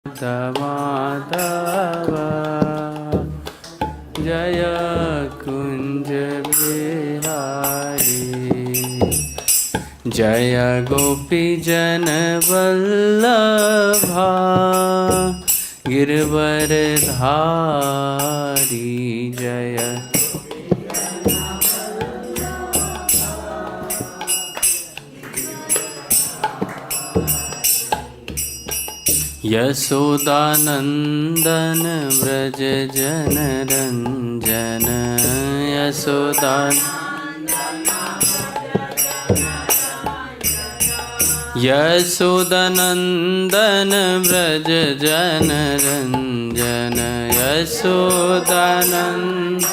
माधव जय कुंज बिहारी जय गोपी जन वल्लभा गिरवरधारी जय यशोदानंदन व्रज जन रंजन यशोदानंदन व्रज जन रंजन यशोदानंद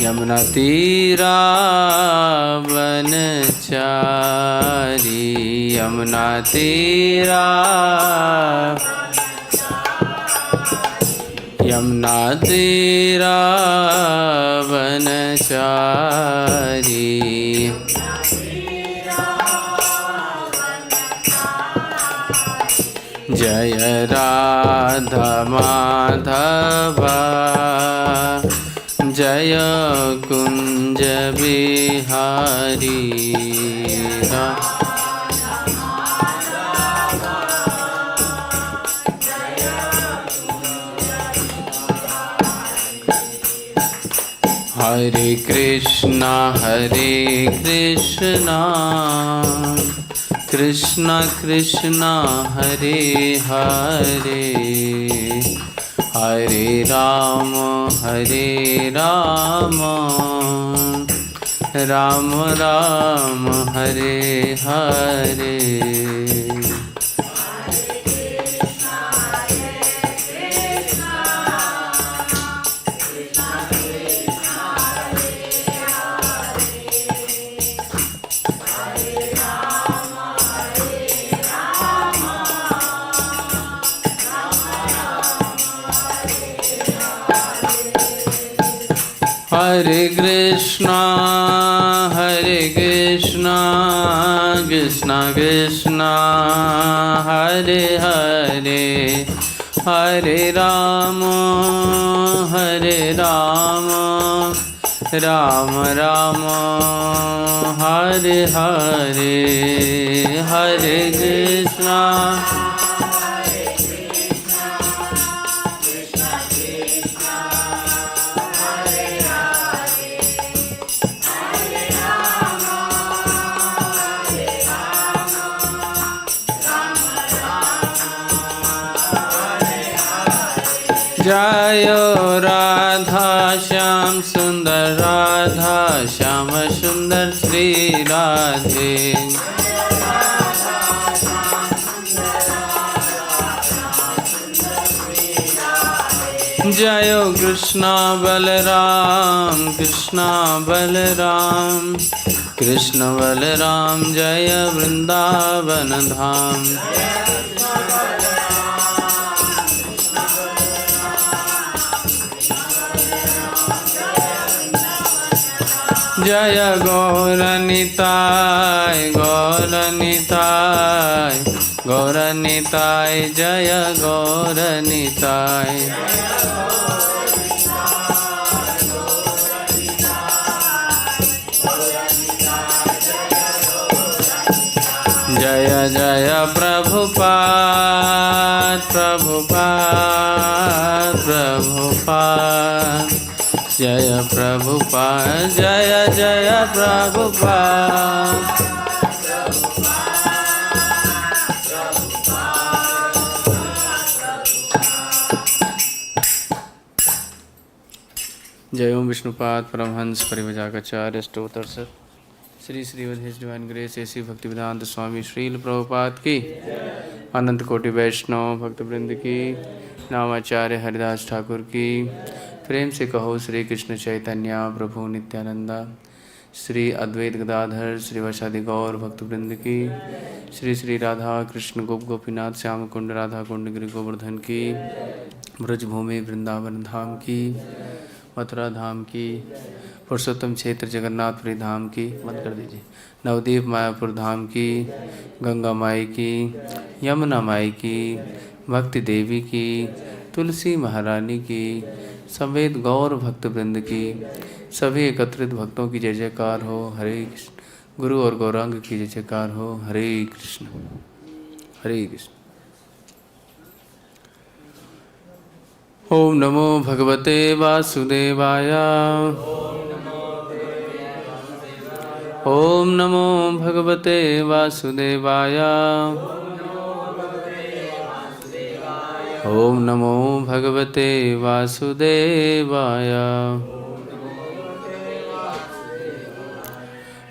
यमुना तीरा वनचारी यमुना तीरा वनचारी जय राधा माधवा जय कुंज बिहारी हरे कृष्णा कृष्णा कृष्णा हरे हरे हरे राम राम राम हरे हरे हरे कृष्णा कृष्णा कृष्णा हरे हरे हरे राम राम राम हरे हरे हरे कृष्णा जय राधा श्याम सुंदर राधा श्याम सुंदर श्री राधे जय कृष्णा बलराम कृष्ण बलराम जय वृंदावन धाम जय गौरनिताय जय गौरनिताय जय जय प्रभुपाद जय प्रभुपाद जय जय प्रभुपाद जय ओम विष्णुपाद परमहंस परिव्राजकाचार्य स्तोत्र Shri Shrimad his divine grace ऐसी भक्ति वेदांत स्वामी श्रील प्रभुपाद की अनंत कोटि वैष्णव भक्त वृंद की नामाचार्य हरिदास ठाकुर की प्रेम से कहो श्री कृष्ण चैतन्य प्रभु नित्यानंदा श्री अद्वैत गदाधर श्री वशादि गौर भक्त वृंद की श्री श्री राधा कृष्ण गोपीनाथ श्याम कुंड राधा कुंड गिरि गोवर्धन की ब्रजभूमि वृंदावन धाम की मथुरा धाम की पुरुषोत्तम क्षेत्र जगन्नाथपुरी धाम की बंद कर दीजिए। नवदीप मायापुर धाम की, गंगा माई की, यमुना माई की, भक्ति देवी की, तुलसी महारानी की, समेत गौर भक्तवृंद की, सभी एकत्रित भक्तों की जय जयकार हो। हरे कृष्ण। गुरु और गौरांग की जय जयकार हो। हरे कृष्ण हरे कृष्ण। ओम नमो भगवते वासुदेवाय। ओम नमो भगवते वासुदेवाय। ओम नमो भगवते वासुदेवाय।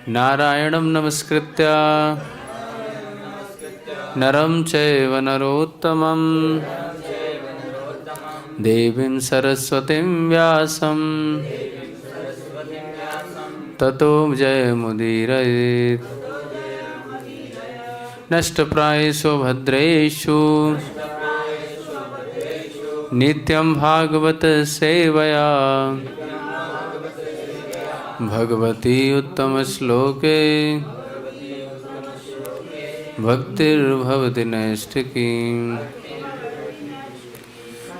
नारायणं नमस्कृत्य नरं चैव नरोत्तमं देवीं सरस्वतीं व्यासं ततो जयमुदीरयेत्। नष्टप्रायेषु भद्रेषु नित्यं भागवत सेवया भगवती उत्तम श्लोके भक्तिर्भवति नैष्ठिकी।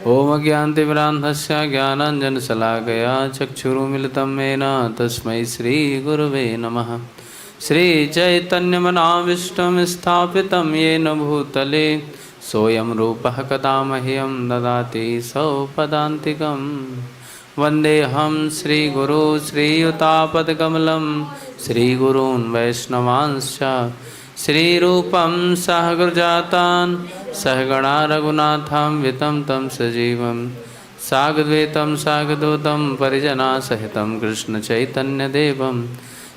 ओम अज्ञानतिमिरान्धस्य ज्ञानाञ्जनशलाकया चक्षुरुन्मिलितं येन तस्मै श्रीगुरवे नमः। श्रीचैतन्यमनाविष्टं स्थापितं येन भूतले सोऽयं रूपः कदा मह्यं ददाति सौपदान्तिकं। वन्देऽहं श्रीगुरो श्रीयुतापदकमलं श्रीगुरून् वैष्णवांश्च श्रीरूपं सहगृजातान् सहगणा रघुनाथं वितं तं सजीवं साग्द्वैतं साग्दूतं परिजनासहितं कृष्णचैतन्यदेवं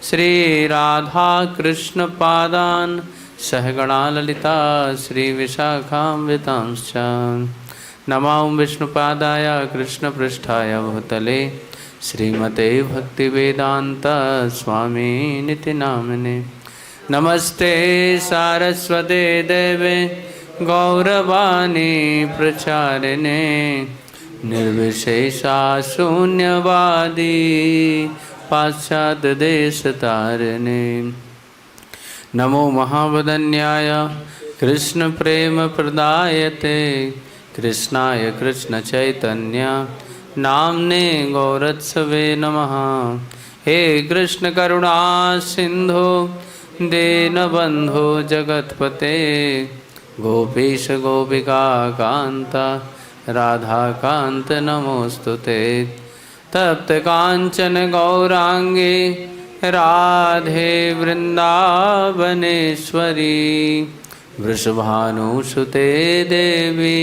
श्रीराधाकृष्णपादान् सहगणा ललिता श्रीविशाखान्वितांश्च। नमो विष्णुपादाय कृष्णपृष्ठाय भूतले श्रीमते भक्तिवेदांत स्वामिनिति नामिने। नमस्ते सारस्वते देवे गौरवाणी प्रचारिणे निर्विशेषा शून्यवादी पाश्चात्यदेशतारिणे। नमो महावदन्याय कृष्ण प्रेम प्रदायते कृष्णाय कृष्ण चैतन्य नाम्ने गौरत्सवे नमः। हे कृष्ण करुणा सिंधु दीनबंधो जगत्पते गोपीश गोपिका कांत राधा कांत नमोस्तुते। तप्त कांचन गौरांगी राधे वृंदावनेश्वरी वृषभानुसुते देवी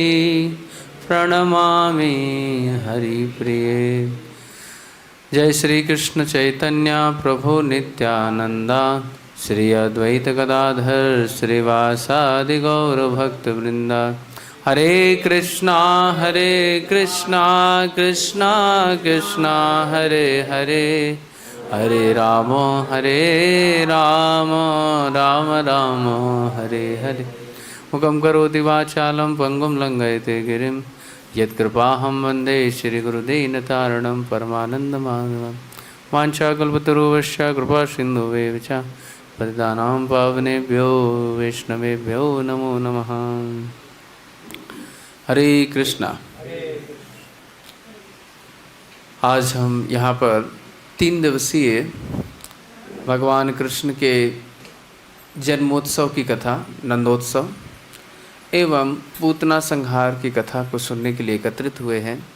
प्रणमामि हरिप्रिये। जय श्री कृष्ण चैतन्य प्रभु नित्यानंदा श्री अद्वैत गदाधर श्रीवासादि गौर भक्त वृंदा। हरे कृष्णा कृष्णा कृष्णा हरे हरे हरे राम राम राम हरे हरे। मुखं करोति वाचालं पंगुं लंघयते गिरिं यत्कृपाहं वन्दे श्रीगुरुदीनतारणं परमानन्दमाधवं। वाञ्छाकल्पतरुश्च कृपा सिन्धुवेव च पतितानां पावनेभ्यो वैष्णवेभ्यो नमो नमः। हरे कृष्णा। आज हम यहाँ पर 3 दिवसीय भगवान कृष्ण के जन्मोत्सव की कथा, नंदोत्सव एवं पूतना संहार की कथा को सुनने के लिए एकत्रित हुए हैं।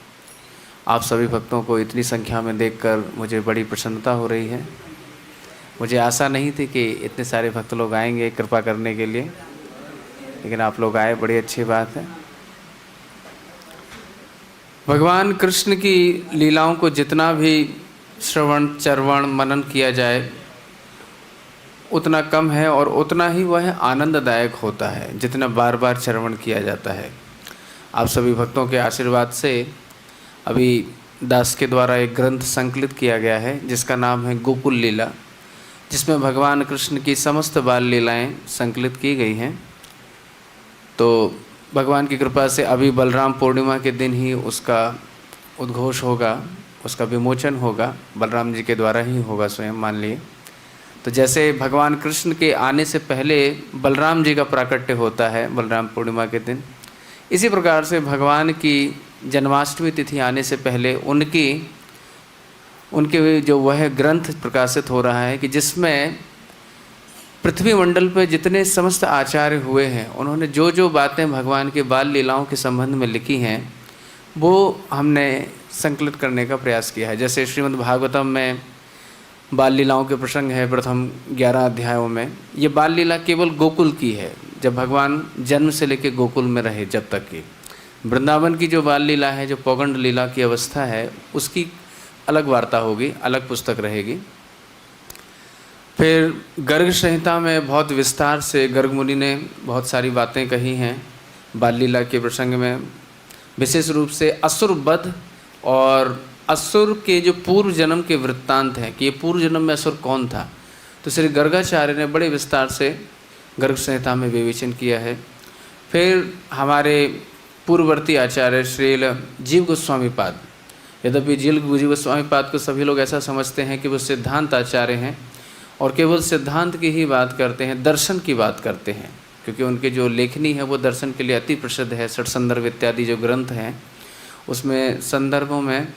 आप सभी भक्तों को इतनी संख्या में देखकर मुझे बड़ी प्रसन्नता हो रही है। मुझे आशा नहीं थी कि इतने सारे भक्त लोग आएंगे कृपा करने के लिए, लेकिन आप लोग आए, बड़ी अच्छी बात है। भगवान कृष्ण की लीलाओं को जितना भी श्रवण चरवण मनन किया जाए उतना कम है और उतना ही वह आनंददायक होता है जितना बार बार श्रवण किया जाता है। आप सभी भक्तों के आशीर्वाद से अभी दास के द्वारा एक ग्रंथ संकलित किया गया है जिसका नाम है गोकुल लीला, जिसमें भगवान कृष्ण की समस्त बाल लीलाएँ संकलित की गई हैं। तो भगवान की कृपा से अभी बलराम पूर्णिमा के दिन ही उसका उद्घोष होगा, उसका विमोचन होगा, बलराम जी के द्वारा ही होगा स्वयं मान लिए। तो जैसे भगवान कृष्ण के आने से पहले बलराम जी का प्राकट्य होता है बलराम पूर्णिमा के दिन, इसी प्रकार से भगवान की जन्माष्टमी तिथि आने से पहले उनके जो वह ग्रंथ प्रकाशित हो रहा है कि जिसमें पृथ्वी मंडल पर जितने समस्त आचार्य हुए हैं उन्होंने जो जो बातें भगवान के बाल लीलाओं के संबंध में लिखी हैं वो हमने संकलित करने का प्रयास किया है। जैसे श्रीमद् भागवतम में बाल लीलाओं के प्रसंग है प्रथम 11 अध्यायों में। ये बाल लीला केवल गोकुल की है, जब भगवान जन्म से लेकर गोकुल में रहे जब तक की। वृंदावन की जो बाल लीला है, जो पौगंड लीला की अवस्था है, उसकी अलग वार्ता होगी, अलग पुस्तक रहेगी। फिर गर्ग संहिता में बहुत विस्तार से गर्ग मुनि ने बहुत सारी बातें कही हैं बाल लीला के प्रसंग में, विशेष रूप से असुर वध और असुर के जो पूर्व जन्म के वृत्तांत हैं कि ये पूर्व जन्म में असुर कौन था, तो श्री गर्गाचार्य ने बड़े विस्तार से गर्ग संहिता में विवेचन किया है। फिर हमारे पूर्ववर्ती आचार्य श्रील जीव गोस्वामी पाद, यद्यपि जीव गोस्वामी पाद को सभी लोग ऐसा समझते हैं कि वो सिद्धांत आचार्य हैं और केवल सिद्धांत की ही बात करते हैं, दर्शन की बात करते हैं, क्योंकि उनके जो लेखनी है वो दर्शन के लिए अति प्रसिद्ध है। षट संदर्भ इत्यादि जो ग्रंथ हैं उसमें संदर्भों में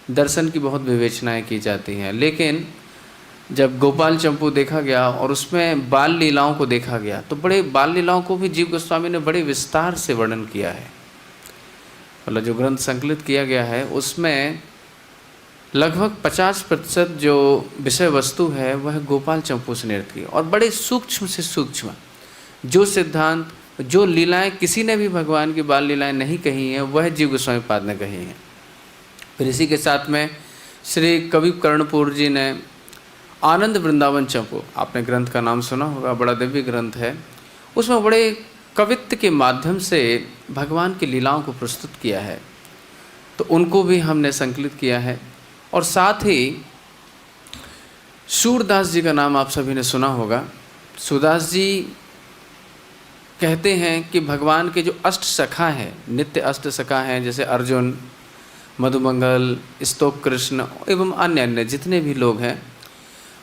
दर्शन की बहुत विवेचनाएं की जाती हैं। लेकिन जब गोपाल चंपू देखा गया और उसमें बाल लीलाओं को देखा गया तो बड़े बाल लीलाओं को भी जीव गोस्वामी ने बड़े विस्तार से वर्णन किया है। मतलब जो ग्रंथ संकलित किया गया है उसमें लगभग 50% जो विषय वस्तु है वह गोपाल चंपू से निर्मित की और बड़े सूक्ष्म से सूक्ष्म जो सिद्धांत जो लीलाएं किसी ने भी भगवान की बाल लीलाएं नहीं कही हैं वह जीव गोस्वामी पाद ने कही हैं। फिर इसी के साथ में श्री कवि कर्णपुर जी ने आनंद वृंदावन चंपू, आपने ग्रंथ का नाम सुना होगा, बड़ा दिव्य ग्रंथ है, उसमें बड़े कवित्व के माध्यम से भगवान की लीलाओं को प्रस्तुत किया है, तो उनको भी हमने संकलित किया है। और साथ ही सूरदास जी का नाम आप सभी ने सुना होगा। सूरदास जी कहते हैं कि भगवान के जो अष्ट सखा हैं, नित्य अष्ट सखा हैं, जैसे अर्जुन, मधुमंगल, स्तोक कृष्ण एवं अन्य अन्य जितने भी लोग हैं,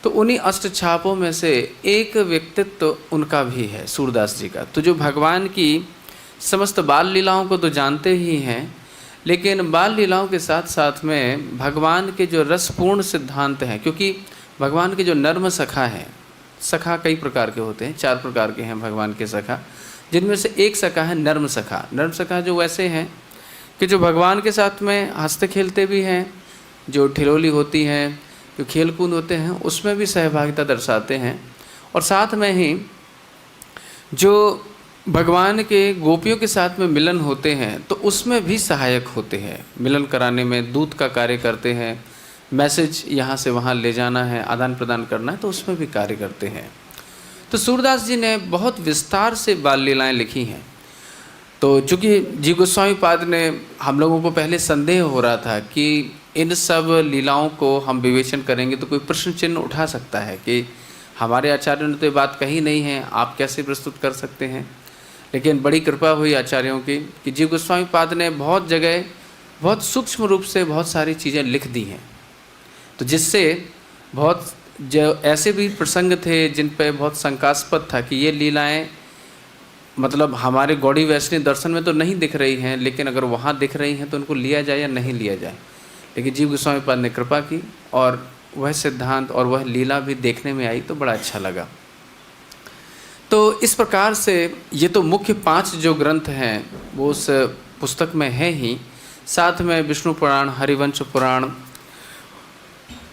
तो उन्हीं अष्ट छापों में से एक व्यक्तित्व उनका भी है सूरदास जी का। तो जो भगवान की समस्त बाल लीलाओं को तो जानते ही हैं, लेकिन बाल लीलाओं के साथ साथ में भगवान के जो रसपूर्ण सिद्धांत हैं, क्योंकि भगवान के जो नर्म सखा हैं, सखा कई प्रकार के होते हैं, 4 प्रकार के हैं भगवान के सखा, जिनमें से एक सखा है नर्म सखा। नर्म सखा जो वैसे हैं कि जो भगवान के साथ में हंसते खेलते भी हैं, जो ठिलोली होती हैं, जो खेल कूद होते हैं उसमें भी सहभागिता दर्शाते हैं, और साथ में ही जो भगवान के गोपियों के साथ में मिलन होते हैं तो उसमें भी सहायक होते हैं। मिलन कराने में दूत का कार्य करते हैं, मैसेज यहाँ से वहाँ ले जाना है, आदान प्रदान करना है, तो उसमें भी कार्य करते हैं। तो सूरदास जी ने बहुत विस्तार से बाल लीलाएँ लिखी हैं। तो चूँकि जीव गोस्वामी पाद ने, हम लोगों को पहले संदेह हो रहा था कि इन सब लीलाओं को हम विवेचन करेंगे तो कोई प्रश्न चिन्ह उठा सकता है कि हमारे आचार्यों ने तो ये बात कही नहीं है, आप कैसे प्रस्तुत कर सकते हैं। लेकिन बड़ी कृपा हुई आचार्यों की कि जीव गोस्वामी पाद ने बहुत जगह बहुत सूक्ष्म रूप से बहुत सारी चीज़ें लिख दी हैं, तो जिससे बहुत जो ऐसे भी प्रसंग थे जिन पे बहुत शंकास्पद था कि ये लीलाएं मतलब हमारे गौड़ी वैष्णव दर्शन में तो नहीं दिख रही हैं, लेकिन अगर वहाँ दिख रही हैं तो उनको लिया जाए या नहीं लिया जाए। लेकिन जीव गोस्वामी पाद ने कृपा की और वह सिद्धांत और वह लीला भी देखने में आई तो बड़ा अच्छा लगा। तो इस प्रकार से ये तो मुख्य 5 जो ग्रंथ हैं वो उस पुस्तक में है ही, साथ में विष्णु पुराण, हरिवंश पुराण,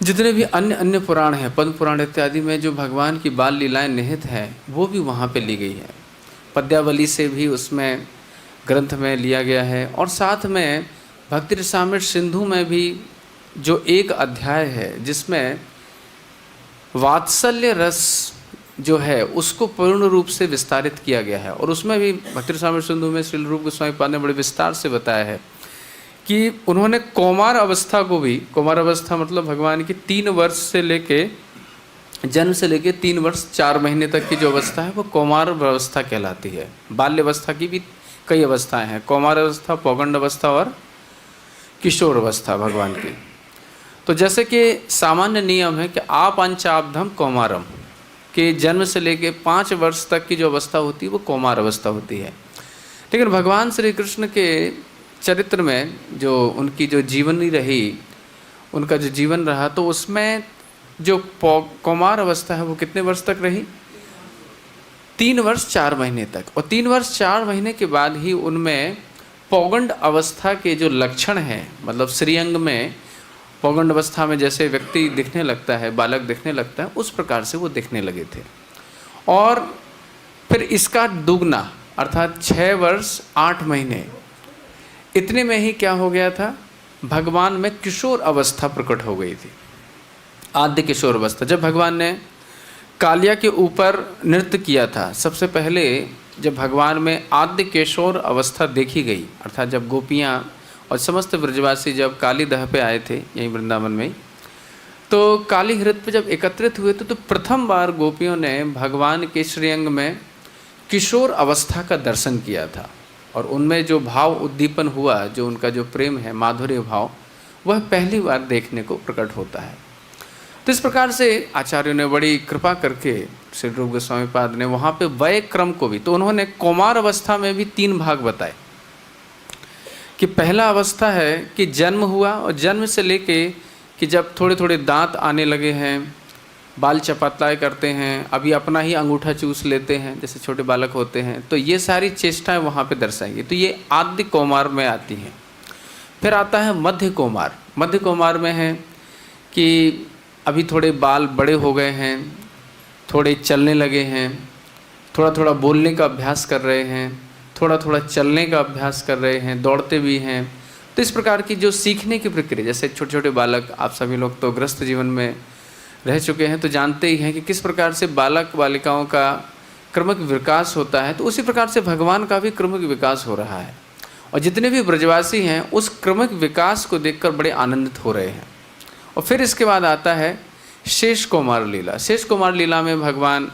जितने भी अन्य पुराण हैं, पद्म पुराण इत्यादि में जो भगवान की बाल लीलाएं निहित हैं वो भी वहाँ पे ली गई है। पद्यावली से भी उसमें ग्रंथ में लिया गया है, और साथ में भक्ति रसामृत सिंधु में भी जो एक अध्याय है जिसमें वात्सल्य रस जो है उसको पूर्ण रूप से विस्तारित किया गया है, और उसमें भी भक्ति रसामृत सिंधु में श्रील रूप गोस्वामी पाद ने बड़े विस्तार से बताया है कि उन्होंने कौमार अवस्था को भी, कौमार अवस्था मतलब भगवान की 3 वर्ष से लेके जन्म से लेके 3 वर्ष 4 महीने तक की जो अवस्था है वो कौमार अवस्था कहलाती है। बाल्य अवस्था की भी कई अवस्थाएं हैं, कौमार अवस्था, पौगंड अवस्था और किशोर अवस्था भगवान की। तो जैसे कि सामान्य नियम है कि आप पंचाब्धम कौमारम, कि जन्म से लेके 5 वर्ष तक की जो अवस्था होती है वो कौमार अवस्था होती है। लेकिन भगवान श्री कृष्ण के चरित्र में जो उनकी जो जीवनी रही, उनका जो जीवन रहा, तो उसमें जो कौमार अवस्था है वो कितने वर्ष तक रही? 3 वर्ष 4 महीने तक। और 3 वर्ष 4 महीने के बाद ही उनमें पौगंड अवस्था के जो लक्षण हैं, मतलब श्रीअंग में पौगंड अवस्था में जैसे व्यक्ति दिखने लगता है, बालक दिखने लगता है, उस प्रकार से वो दिखने लगे थे। और फिर इसका दुगना अर्थात 6 वर्ष 8 महीने, इतने में ही क्या हो गया था? भगवान में किशोर अवस्था प्रकट हो गई थी, आद्य किशोर अवस्था। जब भगवान ने कालिया के ऊपर नृत्य किया था, सबसे पहले जब भगवान में आद्य किशोर अवस्था देखी गई, अर्थात जब गोपियाँ और समस्त ब्रजवासी जब काली दह पे आए थे यहीं वृंदावन में, तो काली हृदय पे जब एकत्रित हुए थे, तो प्रथम बार गोपियों ने भगवान के श्रीअंग में किशोर अवस्था का दर्शन किया था। और उनमें जो भाव उद्दीपन हुआ, जो उनका जो प्रेम है, माधुर्य भाव, वह पहली बार देखने को प्रकट होता है। तो इस प्रकार से आचार्यों ने बड़ी कृपा करके श्री रूप गोस्वामी पाद ने वहाँ पे वय क्रम को भी, तो उन्होंने कौमार अवस्था में भी 3 भाग बताए कि पहला अवस्था है कि जन्म हुआ, और जन्म से लेके कि जब थोड़े थोड़े दांत आने लगे हैं, बाल चपातलाएँ करते हैं, अभी अपना ही अंगूठा चूस लेते हैं जैसे छोटे बालक होते हैं, तो ये सारी चेष्टाएं वहाँ पे दर्शाएंगी। तो ये आद्य कौमार में आती हैं। फिर आता है मध्य कौमार। मध्य कौमार में है कि अभी थोड़े बाल बड़े हो गए हैं, थोड़े चलने लगे हैं, थोड़ा थोड़ा बोलने का अभ्यास कर रहे हैं, थोड़ा थोड़ा चलने का अभ्यास कर रहे हैं, दौड़ते भी हैं। तो इस प्रकार की जो सीखने की प्रक्रिया, जैसे छोटे छोटे बालक, आप सभी लोग तो गृहस्थ जीवन में रह चुके हैं तो जानते ही हैं कि किस प्रकार से बालक बालिकाओं का क्रमिक विकास होता है, तो उसी प्रकार से भगवान का भी क्रमिक विकास हो रहा है। और जितने भी ब्रजवासी हैं उस क्रमिक विकास को देखकर बड़े आनंदित हो रहे हैं। और फिर इसके बाद आता है शेष कुमार लीला। शेष कुमार लीला में भगवान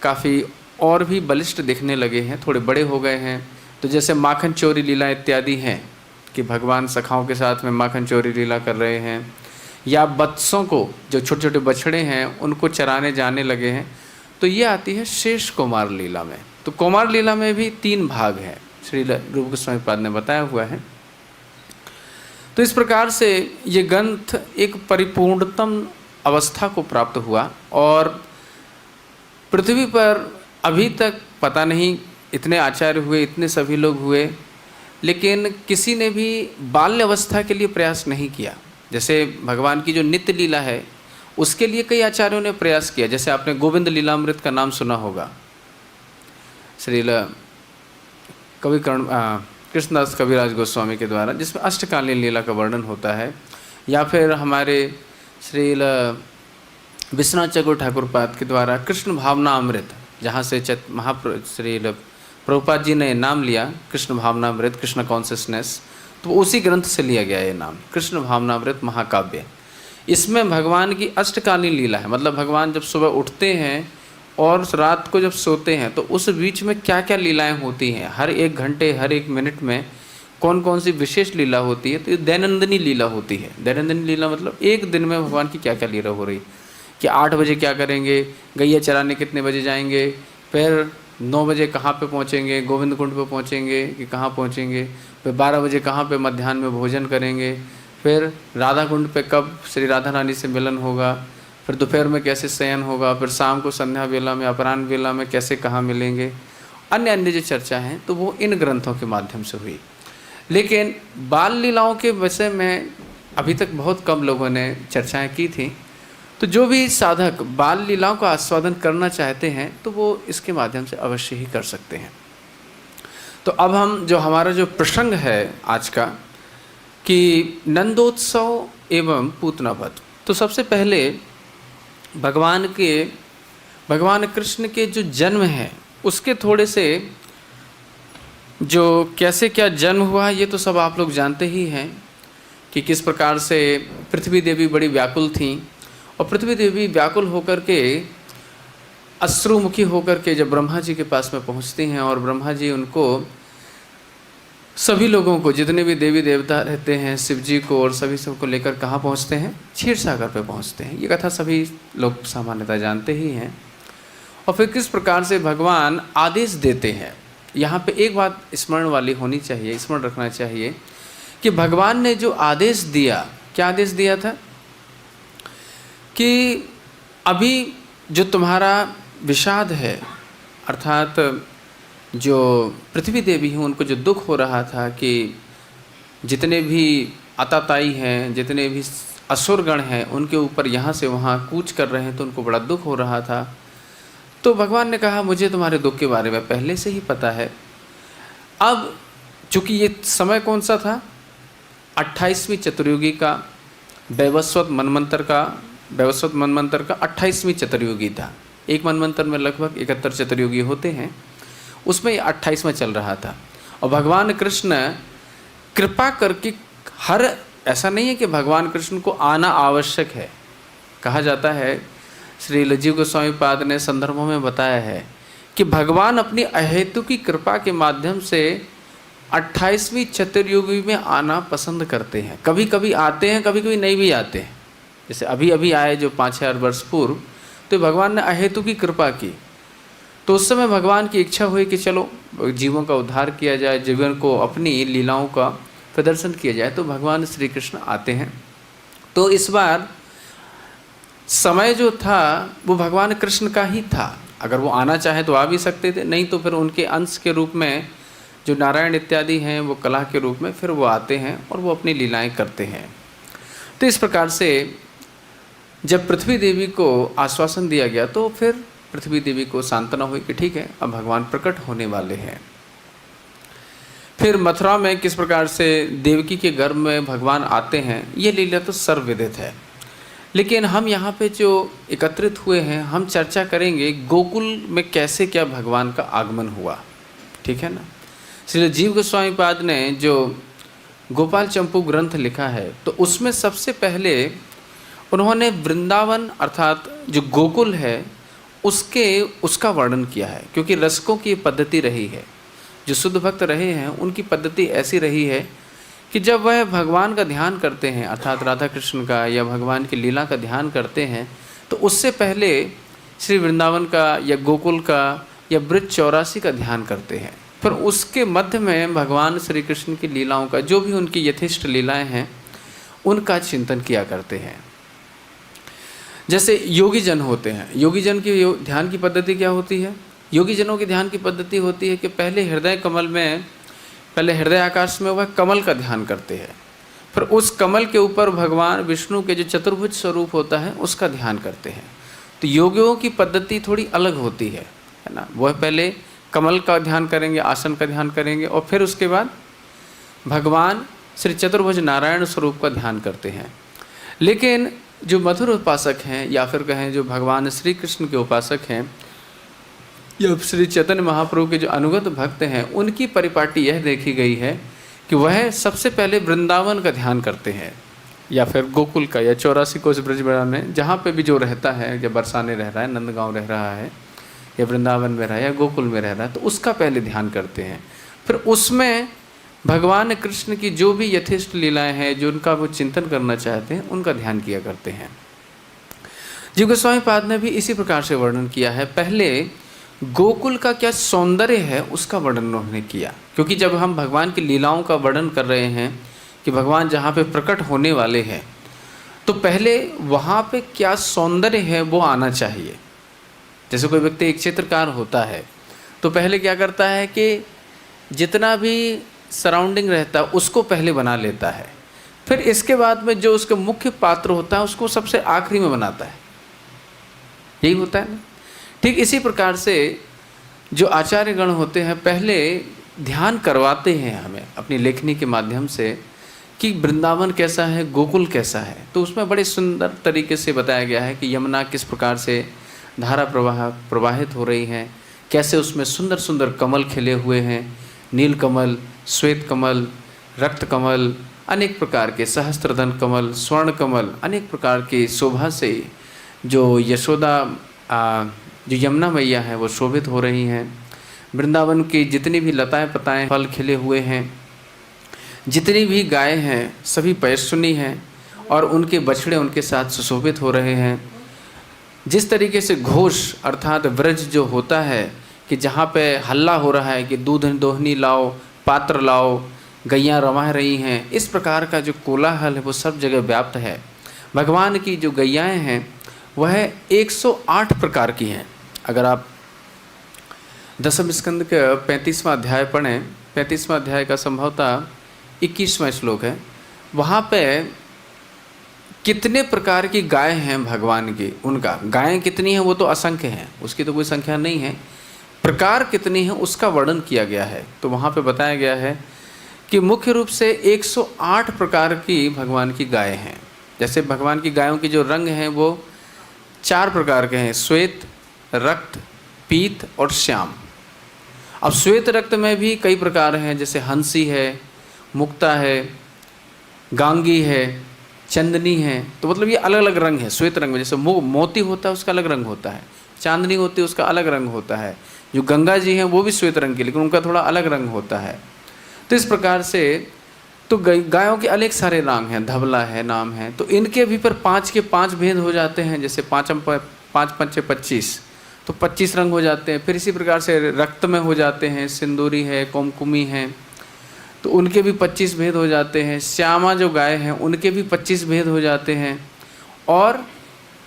काफ़ी और भी बलिष्ठ दिखने लगे हैं, थोड़े बड़े हो गए हैं। तो जैसे माखन चोरी लीला इत्यादि हैं कि भगवान सखाओं के साथ में माखन चोरी लीला कर रहे हैं, या बत्सों को, जो छोटे छोटे बछड़े हैं, उनको चराने जाने लगे हैं, तो ये आती है शेष कुमार लीला में। तो कुमार लीला में भी 3 भाग हैं, श्री रूप गोस्वामी पाद ने बताया हुआ है। तो इस प्रकार से ये ग्रंथ एक परिपूर्णतम अवस्था को प्राप्त हुआ। और पृथ्वी पर अभी तक पता नहीं इतने आचार्य हुए, इतने सभी लोग हुए, लेकिन किसी ने भी बाल्य अवस्था के लिए प्रयास नहीं किया। जैसे भगवान की जो नित्य लीला है उसके लिए कई आचार्यों ने प्रयास किया। जैसे आपने गोविंद लीलामृत का नाम सुना होगा, श्री कवि कृष्णदास कविराज गोस्वामी के द्वारा, जिसमें अष्टकालीन लीला का वर्णन होता है। या फिर हमारे श्री विश्वनाथ चक्रवर्ती ठाकुर पाद के द्वारा कृष्ण भावना अमृत, जहाँ से श्री प्रभुपाद जी ने नाम लिया कृष्ण भावना अमृत, कृष्ण कॉन्शियसनेस, तो उसी ग्रंथ से लिया गया ये नाम, कृष्ण भावनामृत महाकाव्य। इसमें भगवान की अष्टकालीन लीला है, मतलब भगवान जब सुबह उठते हैं और रात को जब सोते हैं तो उस बीच में क्या क्या लीलाएं होती हैं, हर 1 घंटे हर 1 मिनट में कौन कौन सी विशेष लीला होती है। तो ये दैनंदिनी लीला होती है। दैनंदिनी लीला मतलब एक दिन में भगवान की क्या क्या लीला हो रही, कि 8 बजे क्या करेंगे, गैया चराने कितने बजे जाएंगे, फिर 9 बजे कहाँ पे पहुँचेंगे, गोविंद कुंड पे पहुँचेंगे कि कहाँ पहुँचेंगे, फिर 12 बजे कहाँ पे मध्याह्न में भोजन करेंगे, फिर राधा कुंड पे कब श्री राधा रानी से मिलन होगा, फिर दोपहर में कैसे शयन होगा, फिर शाम को संध्या वेला में, अपराह्न वेला में कैसे कहाँ मिलेंगे, अन्य अन्य जो चर्चा हैं तो वो इन ग्रंथों के माध्यम से हुई। लेकिन बाल लीलाओं के विषय में अभी तक बहुत कम लोगों ने चर्चाएँ की थी। तो जो भी साधक बाल लीलाओं का आस्वादन करना चाहते हैं तो वो इसके माध्यम से अवश्य ही कर सकते हैं। तो अब हम जो हमारा जो प्रसंग है आज का कि नंदोत्सव एवं पूतनावध, तो सबसे पहले भगवान कृष्ण के जो जन्म है उसके थोड़े से जो कैसे क्या जन्म हुआ ये तो सब आप लोग जानते ही हैं कि किस प्रकार से पृथ्वी देवी बड़ी व्याकुल थीं, और पृथ्वी देवी व्याकुल होकर के अश्रुमुखी होकर के जब ब्रह्मा जी के पास में पहुंचती हैं, और ब्रह्मा जी उनको सभी लोगों को, जितने भी देवी देवता रहते हैं, शिव जी को और सभी सबको लेकर कहाँ पहुंचते हैं, क्षीर सागर पे पहुंचते हैं। ये कथा सभी लोग सामान्यतः जानते ही हैं। और फिर किस प्रकार से भगवान आदेश देते हैं। यहाँ पे एक बात स्मरण वाली होनी चाहिए, स्मरण रखना चाहिए कि भगवान ने जो आदेश दिया, क्या आदेश दिया था कि अभी जो तुम्हारा विषाद है, अर्थात जो पृथ्वी देवी हैं उनको जो दुख हो रहा था कि जितने भी आताताई हैं, जितने भी असुरगण हैं, उनके ऊपर यहाँ से वहाँ कूच कर रहे हैं, तो उनको बड़ा दुख हो रहा था। तो भगवान ने कहा मुझे तुम्हारे दुख के बारे में पहले से ही पता है। अब चूँकि ये समय कौन सा था, 28वीं चतुर्युगी का, वैवस्वत मनमंत्र का 28वीं चतुर्युगी था। एक मनमंत्र में लगभग 71 चतुर्युगी होते हैं, उसमें 28वां चल रहा था। और भगवान कृष्ण कृपा करके ऐसा नहीं है कि भगवान कृष्ण को आना आवश्यक है। कहा जाता है, श्री लज्जीव गोस्वामी पाद ने संदर्भों में बताया है कि भगवान अपनी अहेतु की कृपा के माध्यम से 28वीं चतुर्युगी में आना पसंद करते हैं। कभी कभी आते हैं, कभी कभी नहीं भी आते हैं। जैसे अभी अभी आए जो 5000 वर्ष पूर्व, तो भगवान ने अहेतु की कृपा की, तो उस समय भगवान की इच्छा हुई कि चलो जीवों का उद्धार किया जाए, जीवन को अपनी लीलाओं का प्रदर्शन किया जाए, तो भगवान श्री कृष्ण आते हैं। तो इस बार समय जो था वो भगवान कृष्ण का ही था। अगर वो आना चाहे तो आ भी सकते थे, नहीं तो फिर उनके अंश के रूप में जो नारायण इत्यादि हैं वो कला के रूप में फिर वो आते हैं और वो अपनी लीलाएं करते हैं। तो इस प्रकार से जब पृथ्वी देवी को आश्वासन दिया गया तो फिर पृथ्वी देवी को सांत्वना हुई कि ठीक है, अब भगवान प्रकट होने वाले हैं। फिर मथुरा में किस प्रकार से देवकी के गर्भ में भगवान आते हैं, ये लीला तो सर्वविदित है। लेकिन हम यहाँ पे जो एकत्रित हुए हैं, हम चर्चा करेंगे गोकुल में कैसे क्या भगवान का आगमन हुआ। ठीक है ना। श्री जीव गोस्वामी पाद ने जो गोपाल चंपू ग्रंथ लिखा है, तो उसमें सबसे पहले उन्होंने वृंदावन अर्थात जो गोकुल है उसका वर्णन किया है। क्योंकि रसकों की पद्धति रही है, जो शुद्ध भक्त रहे हैं उनकी पद्धति ऐसी रही है कि जब वह भगवान का ध्यान करते हैं, अर्थात राधा कृष्ण का या भगवान की लीला का ध्यान करते हैं, तो उससे पहले श्री वृंदावन का या गोकुल का या ब्रज 84 का ध्यान करते हैं। फिर उसके मध्य में भगवान श्री कृष्ण की लीलाओं का, जो भी उनकी यथेष्ट लीलाएं हैं, उनका चिंतन किया करते हैं। जैसे योगी जन होते हैं, योगी जन की ध्यान की पद्धति क्या होती है? योगी जनों की ध्यान की पद्धति होती है कि पहले हृदय आकाश में वह कमल का ध्यान करते हैं, फिर उस कमल के ऊपर भगवान विष्णु के जो चतुर्भुज स्वरूप होता है उसका ध्यान करते हैं। तो योगियों की पद्धति थोड़ी अलग होती है ना। वह पहले कमल का ध्यान करेंगे, आसन का ध्यान करेंगे, और फिर उसके बाद भगवान श्री चतुर्भुज नारायण स्वरूप का ध्यान करते हैं। लेकिन जो मधुर उपासक हैं, या फिर कहें जो भगवान श्री कृष्ण के उपासक हैं, या श्री चैतन्य महाप्रभु के जो अनुगत भक्त हैं, उनकी परिपाटी यह देखी गई है कि वह सबसे पहले वृंदावन का ध्यान करते हैं, या फिर गोकुल का या 84 कोष ब्रजबड़ा में जहाँ पे भी जो रहता है, या बरसाने रह रहा है, नंदगांव रह रहा है, या वृंदावन में रहा है, या गोकुल में रह रहा है, तो उसका पहले ध्यान करते हैं। फिर उसमें भगवान कृष्ण की जो भी यथेष्ट लीलाएं हैं, जो उनका वो चिंतन करना चाहते हैं, उनका ध्यान किया करते हैं। जीव गोस्वामी पाद ने भी इसी प्रकार से वर्णन किया है। पहले गोकुल का क्या सौंदर्य है उसका वर्णन उन्होंने किया, क्योंकि जब हम भगवान की लीलाओं का वर्णन कर रहे हैं कि भगवान जहाँ पे प्रकट होने वाले हैं, तो पहले वहाँ पे क्या सौंदर्य है वो आना चाहिए। जैसे कोई व्यक्ति एक चित्रकार होता है, तो पहले क्या करता है कि जितना भी सराउंडिंग रहता है उसको पहले बना लेता है, फिर इसके बाद में जो उसका मुख्य पात्र होता है उसको सबसे आखिरी में बनाता है। यही होता है ना। ठीक इसी प्रकार से जो आचार्यगण होते हैं, पहले ध्यान करवाते हैं हमें अपनी लेखनी के माध्यम से कि वृंदावन कैसा है, गोकुल कैसा है। तो उसमें बड़े सुंदर तरीके से बताया गया है कि यमुना किस प्रकार से धारा प्रवाहित हो रही है, कैसे उसमें सुंदर सुंदर कमल खिले हुए हैं, नील कमल, श्वेत कमल, रक्त कमल, अनेक प्रकार के सहस्त्रधन कमल, स्वर्ण कमल, अनेक प्रकार की शोभा से जो यशोदा जो यमुना मैया है वो शोभित हो रही हैं। वृंदावन की जितनी भी लताएं पताएं फल खिले हुए हैं, जितनी भी गायें हैं सभी पैशुनी हैं और उनके बछड़े उनके साथ सुशोभित हो रहे हैं। जिस तरीके से घोष अर्थात व्रज जो होता है कि जहाँ पे हल्ला हो रहा है कि दूध दोहनी लाओ, पात्र लाओ, गैयाँ रवा रही हैं, इस प्रकार का जो कोलाहल है वो सब जगह व्याप्त है। भगवान की जो गैयाएँ हैं वह 108 प्रकार की हैं। अगर आप दसम स्कंद के 35वां अध्याय पढ़ें, 35वां अध्याय का संभवतः 21वां श्लोक है, वहाँ पे कितने प्रकार की गाय हैं भगवान की, उनका गायें कितनी हैं वो तो असंख्य हैं, उसकी तो कोई संख्या नहीं है, प्रकार कितनी हैं उसका वर्णन किया गया है। तो वहाँ पे बताया गया है कि मुख्य रूप से 108 प्रकार की भगवान की गायें हैं। जैसे भगवान की गायों की जो रंग हैं वो 4 प्रकार के हैं, श्वेत, रक्त, पीत और श्याम। अब श्वेत रक्त में भी कई प्रकार हैं, जैसे हंसी है, मुक्ता है, गांगी है, चंदनी है। तो मतलब ये अलग अलग रंग है श्वेत रंग में। जैसे मोती होता है उसका अलग रंग होता है, चांदनी होती है उसका अलग रंग होता है, जो गंगा जी हैं वो भी श्वेत रंग की, लेकिन उनका थोड़ा अलग रंग होता है। तो इस प्रकार से तो गायों के अनेक सारे रंग हैं, धवला है, नाम है। तो इनके भी पर 5 के 5 भेद हो जाते हैं। जैसे 5 पंचे 25, तो 25 रंग हो जाते हैं। फिर इसी प्रकार से रक्त में हो जाते हैं, सिंदूरी है, कुमकुमी है, तो उनके भी 25 भेद हो जाते हैं। श्यामा जो गाय हैं उनके भी 25 भेद हो जाते हैं। और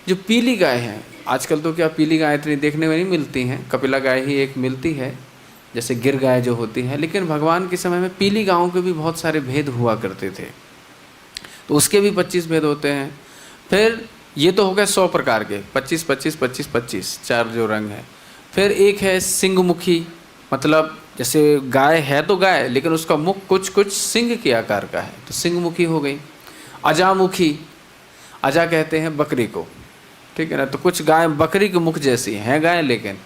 जो पीली गाय हैं, आजकल तो क्या पीली गाय इतनी देखने में नहीं मिलती हैं, कपिला गाय ही एक मिलती है, जैसे गिर गाय जो होती है। लेकिन भगवान के समय में पीली गायों के भी बहुत सारे भेद हुआ करते थे, तो उसके भी 25 भेद होते हैं। फिर ये तो हो गए 100 प्रकार के, 25 25 25 25 4 जो रंग हैं। फिर एक है सिंहमुखी, मतलब जैसे गाय है तो गाय, लेकिन उसका मुख कुछ कुछ सिंह के आकार का है, तो सिंहमुखी हो गई। अजामुखी, अजा कहते हैं बकरी को, ठीक है ना, तो कुछ गाय बकरी के मुख जैसी हैं गाय, लेकिन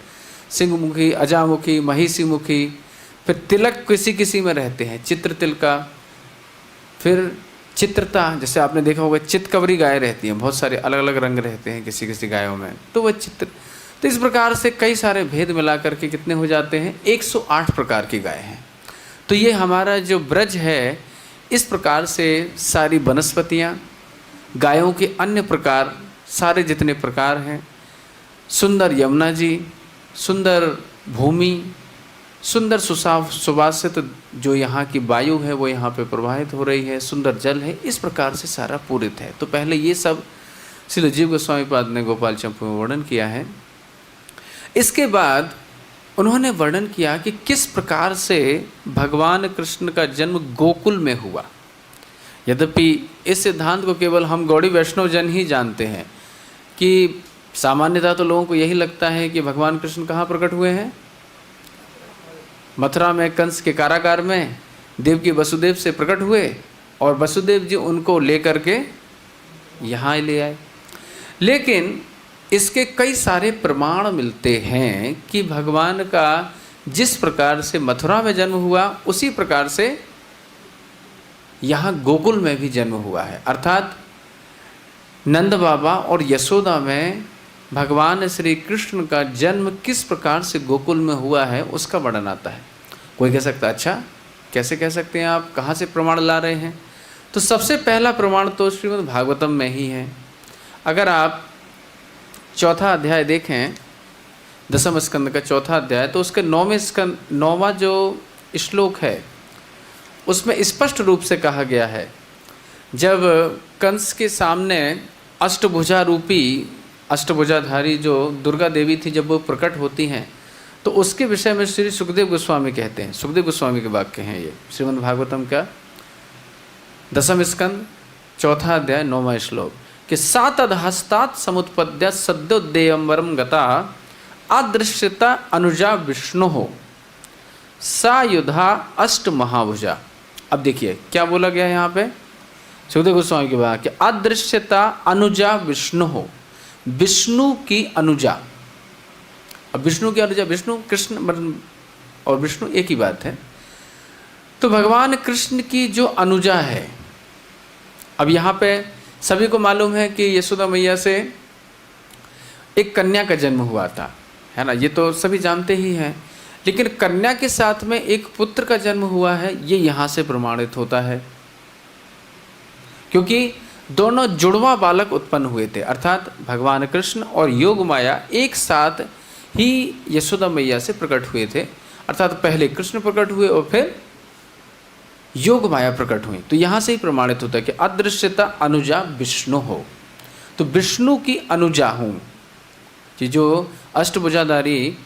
सिंहमुखी, अजामुखी, महिषी मुखी। फिर तिलक किसी किसी में रहते हैं, चित्र तिलका। फिर चित्रता, जैसे आपने देखा होगा चितकबरी गाय रहती हैं, बहुत सारे अलग अलग रंग रहते हैं किसी किसी गायों में, तो वह चित्र। तो इस प्रकार से कई सारे भेद मिला करके कितने हो जाते हैं, 108 प्रकार की गाय हैं। तो ये हमारा जो ब्रज है, इस प्रकार से सारी वनस्पतियाँ, गायों के अन्य प्रकार, सारे जितने प्रकार हैं, सुंदर यमुना जी, सुंदर भूमि, सुंदर सुवासित जो यहाँ की वायु है वो यहाँ पे प्रवाहित हो रही है, सुंदर जल है, इस प्रकार से सारा पूरित है। तो पहले ये सब श्री जीव गोस्वामी पाद ने गोपाल चंपू में वर्णन किया है। इसके बाद उन्होंने वर्णन किया कि किस प्रकार से भगवान कृष्ण का जन्म गोकुल में हुआ। यद्यपि इस सिद्धांत को केवल हम गौड़ी वैष्णव जन ही जानते हैं कि सामान्यतः तो लोगों को यही लगता है कि भगवान कृष्ण कहाँ प्रकट हुए हैं, मथुरा में कंस के कारागार में देवकी वसुदेव से प्रकट हुए, और वसुदेव जी उनको लेकर के यहाँ ले आए। लेकिन इसके कई सारे प्रमाण मिलते हैं कि भगवान का जिस प्रकार से मथुरा में जन्म हुआ उसी प्रकार से यहाँ गोकुल में भी जन्म हुआ है। अर्थात नंद बाबा और यशोदा में भगवान श्री कृष्ण का जन्म किस प्रकार से गोकुल में हुआ है उसका वर्णन आता है। कोई कह सकता है अच्छा कैसे कह सकते हैं आप, कहाँ से प्रमाण ला रहे हैं? तो सबसे पहला प्रमाण तो श्रीमद् भागवतम में ही है। अगर आप चौथा अध्याय देखें, दसम स्कंद का चौथा अध्याय, तो उसके 9वां जो श्लोक है उसमें स्पष्ट रूप से कहा गया है, जब कंस के सामने अष्टभुजा रूपी, अष्टभुजाधारी जो दुर्गा देवी थी, जब वो प्रकट होती हैं, तो उसके विषय में श्री सुखदेव गोस्वामी कहते हैं, सुखदेव गोस्वामी के वाक्य हैं ये, श्रीमद् भागवतम का दसम स्कंद चौथा अध्याय 9वां श्लोक, कि सातदहस्तात् समुत्पद्य सद्योदेयम्बरम गता अदृश्यता अनुजा विष्णु हो सा युधा अष्ट महाभुजा। अब देखिए क्या बोला गया है यहाँ पे सुखदेव गोस्वामी के बाद, कि अदृश्यता अनुजा विष्णु हो, विष्णु की अनुजा। अब विष्णु की अनुजा, विष्णु कृष्ण और विष्णु एक ही बात है। तो भगवान कृष्ण की जो अनुजा है, अब यहाँ पे सभी को मालूम है कि यशोदा मैया से एक कन्या का जन्म हुआ था, है ना, ये तो सभी जानते ही हैं। लेकिन कन्या के साथ में एक पुत्र का जन्म हुआ है, ये यहाँ से प्रमाणित होता है, क्योंकि दोनों जुड़वा बालक उत्पन्न हुए थे, अर्थात भगवान कृष्ण और योग माया एक साथ ही यशोदा मैया से प्रकट हुए थे। अर्थात पहले कृष्ण प्रकट हुए और फिर योग माया प्रकट हुई। तो यहाँ से ही प्रमाणित होता है कि अदृश्यता अनुजा विष्णु हो, तो विष्णु की अनुजा हूँ। कि जो अष्टभुजाधारी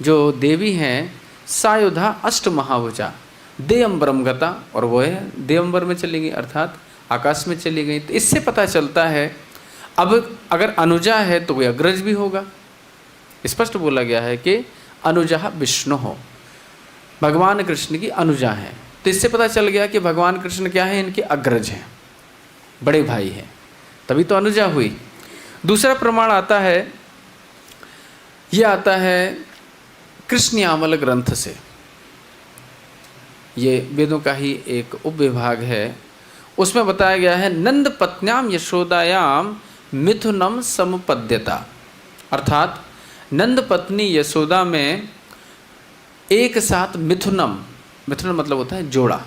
जो देवी हैं सायुधा अष्ट महाभुजा देअंबरम गता, और वो है देअंबर में चली गई अर्थात आकाश में चली गई। तो इससे पता चलता है अब अगर अनुजा है तो कोई अग्रज भी होगा। स्पष्ट बोला गया है कि अनुजा विष्णु हो, भगवान कृष्ण की अनुजा है। तो इससे पता चल गया कि भगवान कृष्ण क्या है, इनके अग्रज हैं, बड़े भाई हैं, तभी तो अनुजा हुई। दूसरा प्रमाण आता है, यह आता है कृष्णयामल ग्रंथ से। ये वेदों का ही एक उपविभाग है। उसमें बताया गया है नंद पत्न्याम यशोदायाम मिथुनम समपद्यता, अर्थात नंद पत्नी यशोदा में एक साथ मिथुनम, मिथुन मतलब होता है जोड़ा,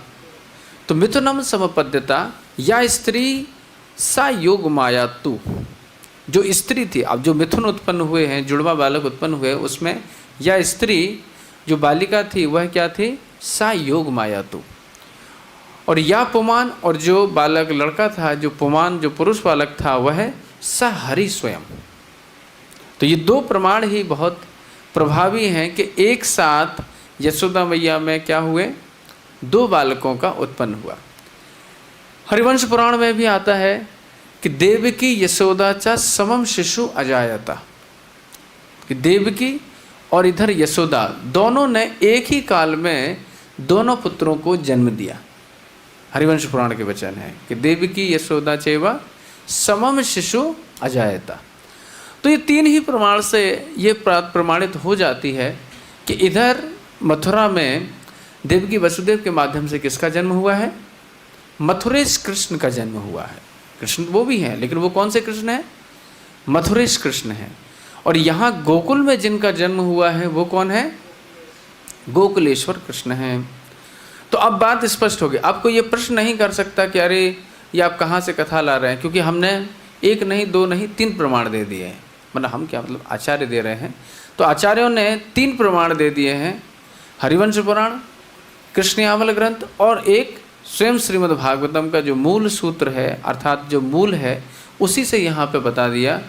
तो मिथुनम समपद्यता, या स्त्री सा योग माया तू, जो स्त्री थी, अब जो मिथुन उत्पन्न हुए हैं, जुड़वा बालक उत्पन्न हुए, उसमें या स्त्री जो बालिका थी वह क्या थी, सा योग माया तू, और या पुमान, और जो बालक लड़का था, जो पुमान जो पुरुष बालक था वह सा हरि स्वयं। तो ये दो प्रमाण ही बहुत प्रभावी हैं कि एक साथ यशोदा मैया में क्या हुए, दो बालकों का उत्पन्न हुआ। हरिवंश पुराण में भी आता है कि देवकी यशोदा चा समम शिशु अजायता, कि देवकी और इधर यशोदा दोनों ने एक ही काल में दोनों पुत्रों को जन्म दिया। हरिवंश पुराण के वचन है कि देवकी यशोदा चेवा समम शिशु अजायता। तो ये तीन ही प्रमाण से ये प्रमाणित हो जाती है कि इधर मथुरा में देवकी वसुदेव के माध्यम से किसका जन्म हुआ है, मथुरेश कृष्ण का जन्म हुआ है। कृष्ण वो भी हैं, लेकिन वो कौन से कृष्ण हैं, मथुरेश कृष्ण हैं। और यहाँ गोकुल में जिनका जन्म हुआ है वो कौन है, गोकुलेश्वर कृष्ण हैं। तो अब बात स्पष्ट हो गई। आपको ये प्रश्न नहीं कर सकता कि अरे ये आप कहाँ से कथा ला रहे हैं, क्योंकि हमने एक नहीं, दो नहीं, तीन प्रमाण दे दिए हैं। मतलब हम क्या, मतलब आचार्य दे रहे हैं, तो आचार्यों ने तीन प्रमाण दे दिए हैं, हरिवंश पुराण, कृष्णयामल ग्रंथ और एक स्वयं श्रीमद् भागवतम का जो मूल सूत्र है, अर्थात जो मूल है, उसी से यहाँ पे बता दिया।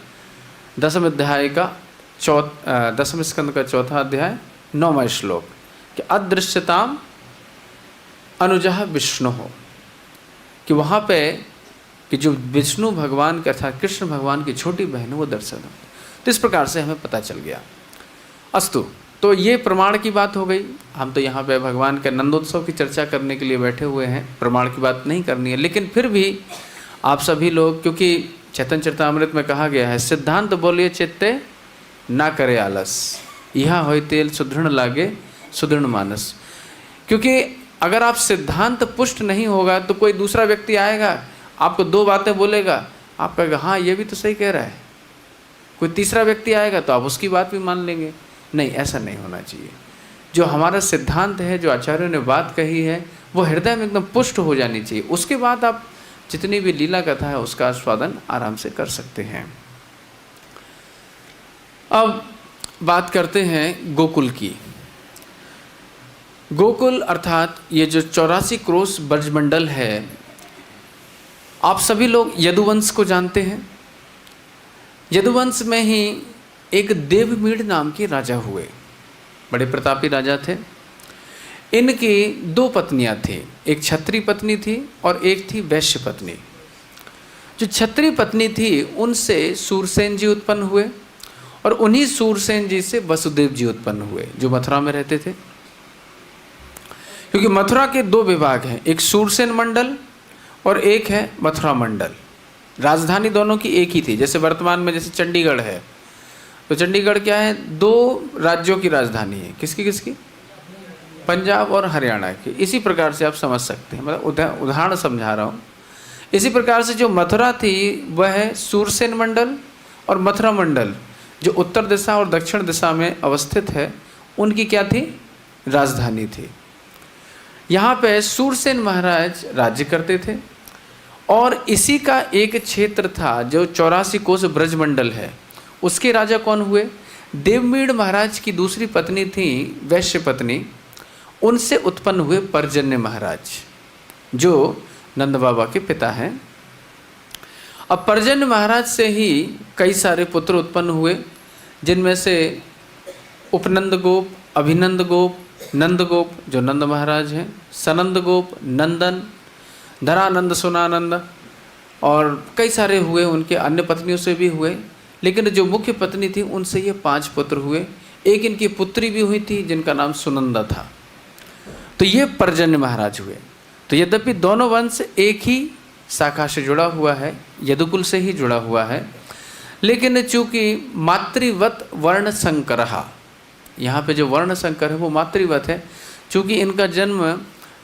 दसम अध्याय का दसम स्कंद का चौथा अध्याय 9वां श्लोक कि अदृश्यताम अनुजः विष्णु हो, कि वहाँ पे कि जो विष्णु भगवान के अर्थात कृष्ण भगवान की छोटी बहन है वो दर्शन हो। तो इस प्रकार से हमें पता चल गया। अस्तु, तो ये प्रमाण की बात हो गई। हम तो यहाँ पे भगवान के नंदोत्सव की चर्चा करने के लिए बैठे हुए हैं, प्रमाण की बात नहीं करनी है। लेकिन फिर भी आप सभी लोग, क्योंकि चैतन्य चरितामृत में कहा गया है सिद्धांत बोलिए चित्ते ना करे आलस, यह होय तेल सुदृढ़ लागे सुदृढ़ मानस। क्योंकि अगर आप सिद्धांत पुष्ट नहीं होगा तो कोई दूसरा व्यक्ति आएगा, आपको दो बातें बोलेगा, आप कहेगा हाँ ये भी तो सही कह रहा है। कोई तीसरा व्यक्ति आएगा तो आप उसकी बात भी मान लेंगे। नहीं, ऐसा नहीं होना चाहिए। जो हमारा सिद्धांत है, जो आचार्यों ने बात कही है, वो हृदय में एकदम पुष्ट हो जानी चाहिए। उसके बाद आप जितनी भी लीला कथा है उसका आस्वादन आराम से कर सकते हैं। अब बात करते हैं गोकुल की। गोकुल अर्थात ये जो 84 क्रोश ब्रजमंडल है, आप सभी लोग यदुवंश को जानते हैं। यदुवंश में ही एक देवमीड़ नाम के राजा हुए, बड़े प्रतापी राजा थे। इनकी दो पत्नियां थी, एक क्षत्रिय पत्नी थी और एक थी वैश्य पत्नी। जो क्षत्रिय पत्नी थी उनसे सूरसेन जी उत्पन्न हुए और उन्हीं सूरसेन जी से वसुदेव जी उत्पन्न हुए, जो मथुरा में रहते थे। क्योंकि मथुरा के दो विभाग हैं, एक सूरसेन मंडल और एक है मथुरा मंडल। राजधानी दोनों की एक ही थी। जैसे वर्तमान में जैसे चंडीगढ़ है, तो चंडीगढ़ क्या है, दो राज्यों की राजधानी है। किसकी किसकी, पंजाब और हरियाणा की। इसी प्रकार से आप समझ सकते हैं, मतलब उदाहरण समझा रहा हूँ। इसी प्रकार से जो मथुरा थी वह सूरसेन मंडल और मथुरा मंडल जो उत्तर दिशा और दक्षिण दिशा में अवस्थित है, उनकी क्या थी, राजधानी थी। यहाँ पे सूरसेन महाराज राज्य करते थे और इसी का एक क्षेत्र था जो 84 कोस ब्रजमंडल है, उसके राजा कौन हुए? देवमीड़ महाराज की दूसरी पत्नी थी वैश्य पत्नी, उनसे उत्पन्न हुए पर्जन्य महाराज जो नंद बाबा के पिता हैं। अब पर्जन्य महाराज से ही कई सारे पुत्र उत्पन्न हुए, जिनमें से उपनंद गोप, अभिनंद गोप, नंद गोप जो नंद महाराज हैं, सनंद गोप, नंदन, धरानंद, सुनानंद और कई सारे हुए। उनके अन्य पत्नियों से भी हुए, लेकिन जो मुख्य पत्नी थी उनसे ये 5 पुत्र हुए। एक इनकी पुत्री भी हुई थी जिनका नाम सुनंदा था। तो ये पर्जन्य महाराज हुए। तो यद्यपि दोनों वंश एक ही शाखा से जुड़ा हुआ है, यदुकुल से ही जुड़ा हुआ है, लेकिन चूंकि मातृवत वर्ण संकरहा, यहाँ पे जो वर्ण संकर है वो मातृवत है। चूंकि इनका जन्म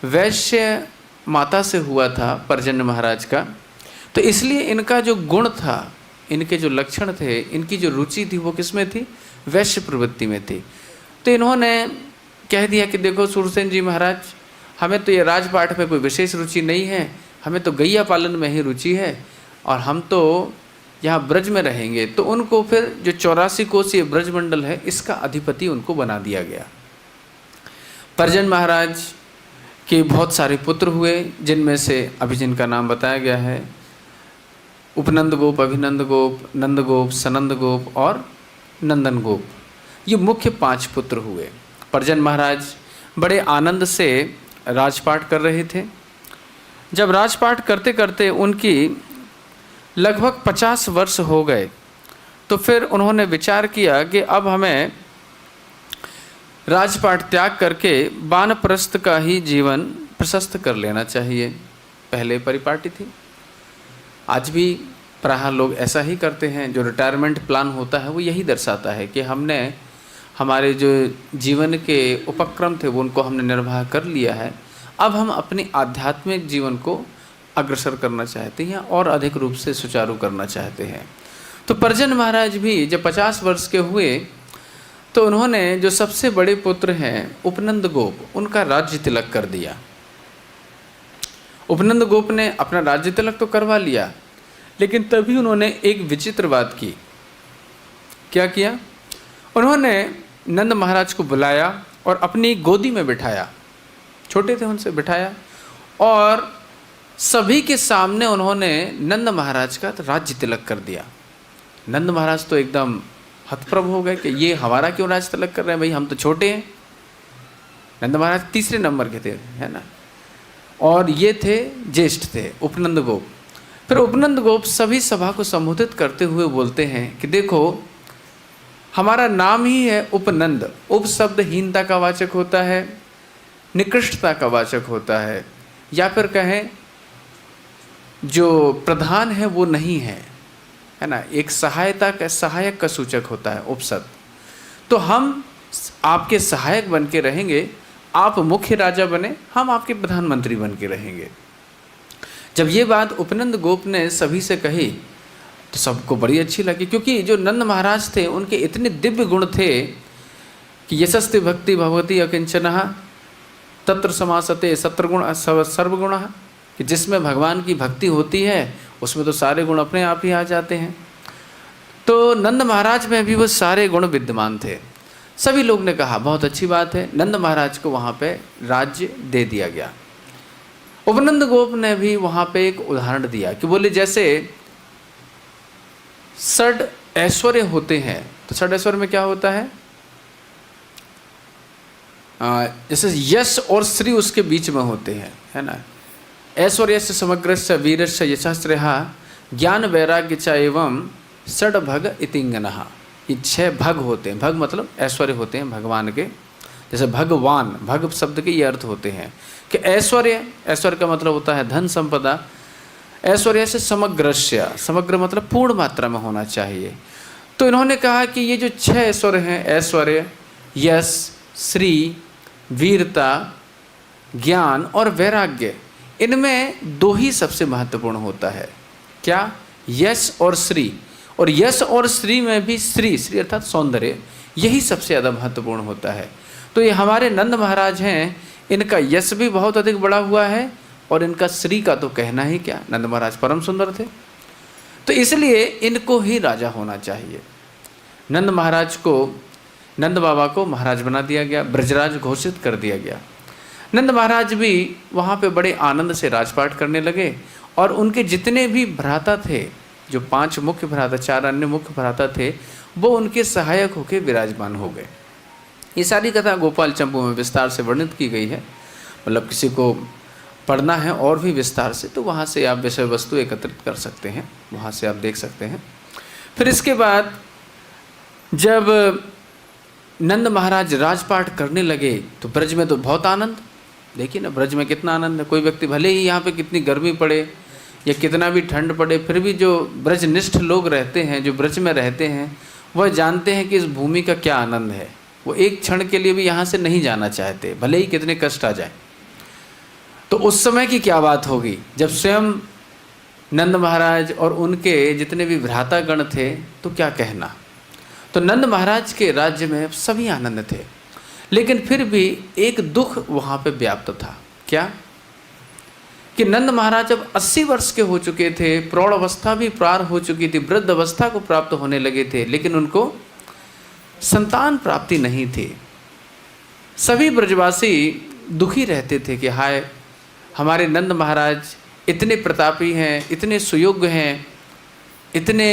वैश्य माता से हुआ था पर्जन्य महाराज का, तो इसलिए इनका जो गुण था, इनके जो लक्षण थे, इनकी जो रुचि थी वो किस में थी? वैश्य प्रवृत्ति में थी। तो इन्होंने कह दिया कि देखो सूरसेन जी महाराज, हमें तो ये राजपाट में कोई विशेष रुचि नहीं है, हमें तो गैया पालन में ही रुचि है और हम तो यहाँ ब्रज में रहेंगे। तो उनको फिर जो 84 कोसीय ब्रजमंडल है इसका अधिपति उनको बना दिया गया। पर्जन्य महाराज के बहुत सारे पुत्र हुए, जिनमें से अभी जिनका नाम बताया गया है उपनंद गोप, अभिनंद गोप, नंद गोप, सनंद गोप और नंदन गोप, ये मुख्य 5 पुत्र हुए। पर्जन्य महाराज बड़े आनंद से राजपाट कर रहे थे। जब राजपाट करते करते उनकी लगभग 50 वर्ष हो गए, तो फिर उन्होंने विचार किया कि अब हमें राजपाट त्याग करके वानप्रस्थ का ही जीवन प्रशस्त कर लेना चाहिए। पहले परिपाटी थी, आज भी प्रायः लोग ऐसा ही करते हैं। जो रिटायरमेंट प्लान होता है वो यही दर्शाता है कि हमने हमारे जो जीवन के उपक्रम थे वो उनको हमने निर्वाह कर लिया है, अब हम अपनी आध्यात्मिक जीवन को अग्रसर करना चाहते हैं और अधिक रूप से सुचारू करना चाहते हैं। तो पर्जन्य महाराज भी जब 50 वर्ष के हुए तो उन्होंने जो सबसे बड़े पुत्र हैं उपनंद गोप, उनका राज्य तिलक कर दिया। उपनंद गोप ने अपना राज्य तिलक तो करवा लिया, लेकिन तभी उन्होंने एक विचित्र बात की। क्या किया? उन्होंने नंद महाराज को बुलाया और अपनी गोदी में बिठाया, छोटे थे उनसे बिठाया, और सभी के सामने उन्होंने नंद महाराज का राज्य तिलक कर दिया। नंद महाराज तो एकदम हतप्रभ हो गए कि ये हमारा क्यों राज्य तिलक कर रहे हैं, भाई हम तो छोटे हैं। नंद महाराज तीसरे नंबर के थे, है ना, और ये थे ज्येष्ठ थे उपनंद गोप। फिर उपनंद गोप सभी सभा को संबोधित करते हुए बोलते हैं कि देखो हमारा नाम ही है उपनंद। उप शब्द हीनता का वाचक होता है, निकृष्टता का वाचक होता है, या फिर कहें जो प्रधान है वो नहीं है ना, एक सहायक का सूचक होता है उपशब्द। तो हम आपके सहायक बन के रहेंगे, आप मुख्य राजा बने, हम आपके प्रधानमंत्री बन के रहेंगे। जब ये बात उपनंद गोप ने सभी से कही तो सबको बड़ी अच्छी लगी, क्योंकि जो नंद महाराज थे उनके इतने दिव्य गुण थे कि यशस्ति भक्ति भगवती अकिंचनः तत्र समासते सत्रगुण सर्वगुण, कि जिसमें भगवान की भक्ति होती है उसमें तो सारे गुण अपने आप ही आ जाते हैं। तो नंद महाराज में भी वो सारे गुण विद्यमान थे। सभी लोग ने कहा बहुत अच्छी बात है, नंद महाराज को वहाँ पे राज्य दे दिया गया। उपनंद गोप ने भी वहाँ पे एक उदाहरण दिया कि बोले जैसे षड ऐश्वर्य होते हैं, तो षड ऐश्वर्य में क्या होता है, जैसे यश और श्री उसके बीच में होते हैं, है ना। ऐश्वर्यस्य समग्रस्य वीरस्य यशस्त्रहा ज्ञान वैराग्य च एवं षड भग इतिंगनः, ये 6 भग होते हैं। भग मतलब ऐश्वर्य होते हैं भगवान के, जैसे भगवान, भग शब्द के ये अर्थ होते हैं कि ऐश्वर्य, ऐश्वर्य का मतलब होता है धन संपदा। ऐश्वर्य से समग्रस्य, समग्र मतलब पूर्ण मात्रा में होना चाहिए। तो इन्होंने कहा कि ये जो 6 ऐश्वर्य हैं, ऐश्वर्य, यश, श्री, वीरता, ज्ञान और वैराग्य, इनमें 2 ही सबसे महत्वपूर्ण होता है। क्या? यश और श्री। और यश और श्री में भी श्री अर्थात सौंदर्य, यही सबसे ज़्यादा महत्वपूर्ण होता है। तो ये हमारे नंद महाराज हैं, इनका यश भी बहुत अधिक बड़ा हुआ है और इनका श्री का तो कहना ही क्या, नंद महाराज परम सुंदर थे। तो इसलिए इनको ही राजा होना चाहिए। नंद महाराज को, नंद बाबा को महाराज बना दिया गया, ब्रजराज घोषित कर दिया गया। नंद महाराज भी वहाँ पे बड़े आनंद से राजपाट करने लगे और उनके जितने भी भ्राता थे, जो 5 मुख्य भ्राता, 4 अन्य मुख्य भ्राता थे, वो उनके सहायक होकर विराजमान हो गए। ये सारी कथा गोपाल चंपू में विस्तार से वर्णित की गई है। मतलब किसी को पढ़ना है और भी विस्तार से तो वहाँ से आप विषय वस्तु एकत्रित कर सकते हैं, वहाँ से आप देख सकते हैं। फिर इसके बाद जब नंद महाराज राजपाट करने लगे तो ब्रज में तो बहुत आनंद, देखिए ना ब्रज में कितना आनंद है। कोई व्यक्ति भले ही यहाँ पे कितनी गर्मी पड़े या कितना भी ठंड पड़े, फिर भी जो ब्रजनिष्ठ लोग रहते हैं, जो ब्रज में रहते हैं, वह जानते हैं कि इस भूमि का क्या आनंद है। वो एक क्षण के लिए भी यहाँ से नहीं जाना चाहते, भले ही कितने कष्ट आ जाए। तो उस समय की क्या बात होगी जब स्वयं नंद महाराज और उनके जितने भी भ्रातागण थे, तो क्या कहना। तो नंद महाराज के राज्य में सभी आनंद थे, लेकिन फिर भी एक दुख वहाँ पे व्याप्त था। क्या कि नंद महाराज अब 80 वर्ष के हो चुके थे, प्रौढ़ अवस्था भी पार हो चुकी थी, वृद्ध अवस्था को प्राप्त होने लगे थे, लेकिन उनको संतान प्राप्ति नहीं थी। सभी ब्रजवासी दुखी रहते थे कि हाय, हमारे नंद महाराज इतने प्रतापी हैं, इतने सुयोग्य हैं, इतने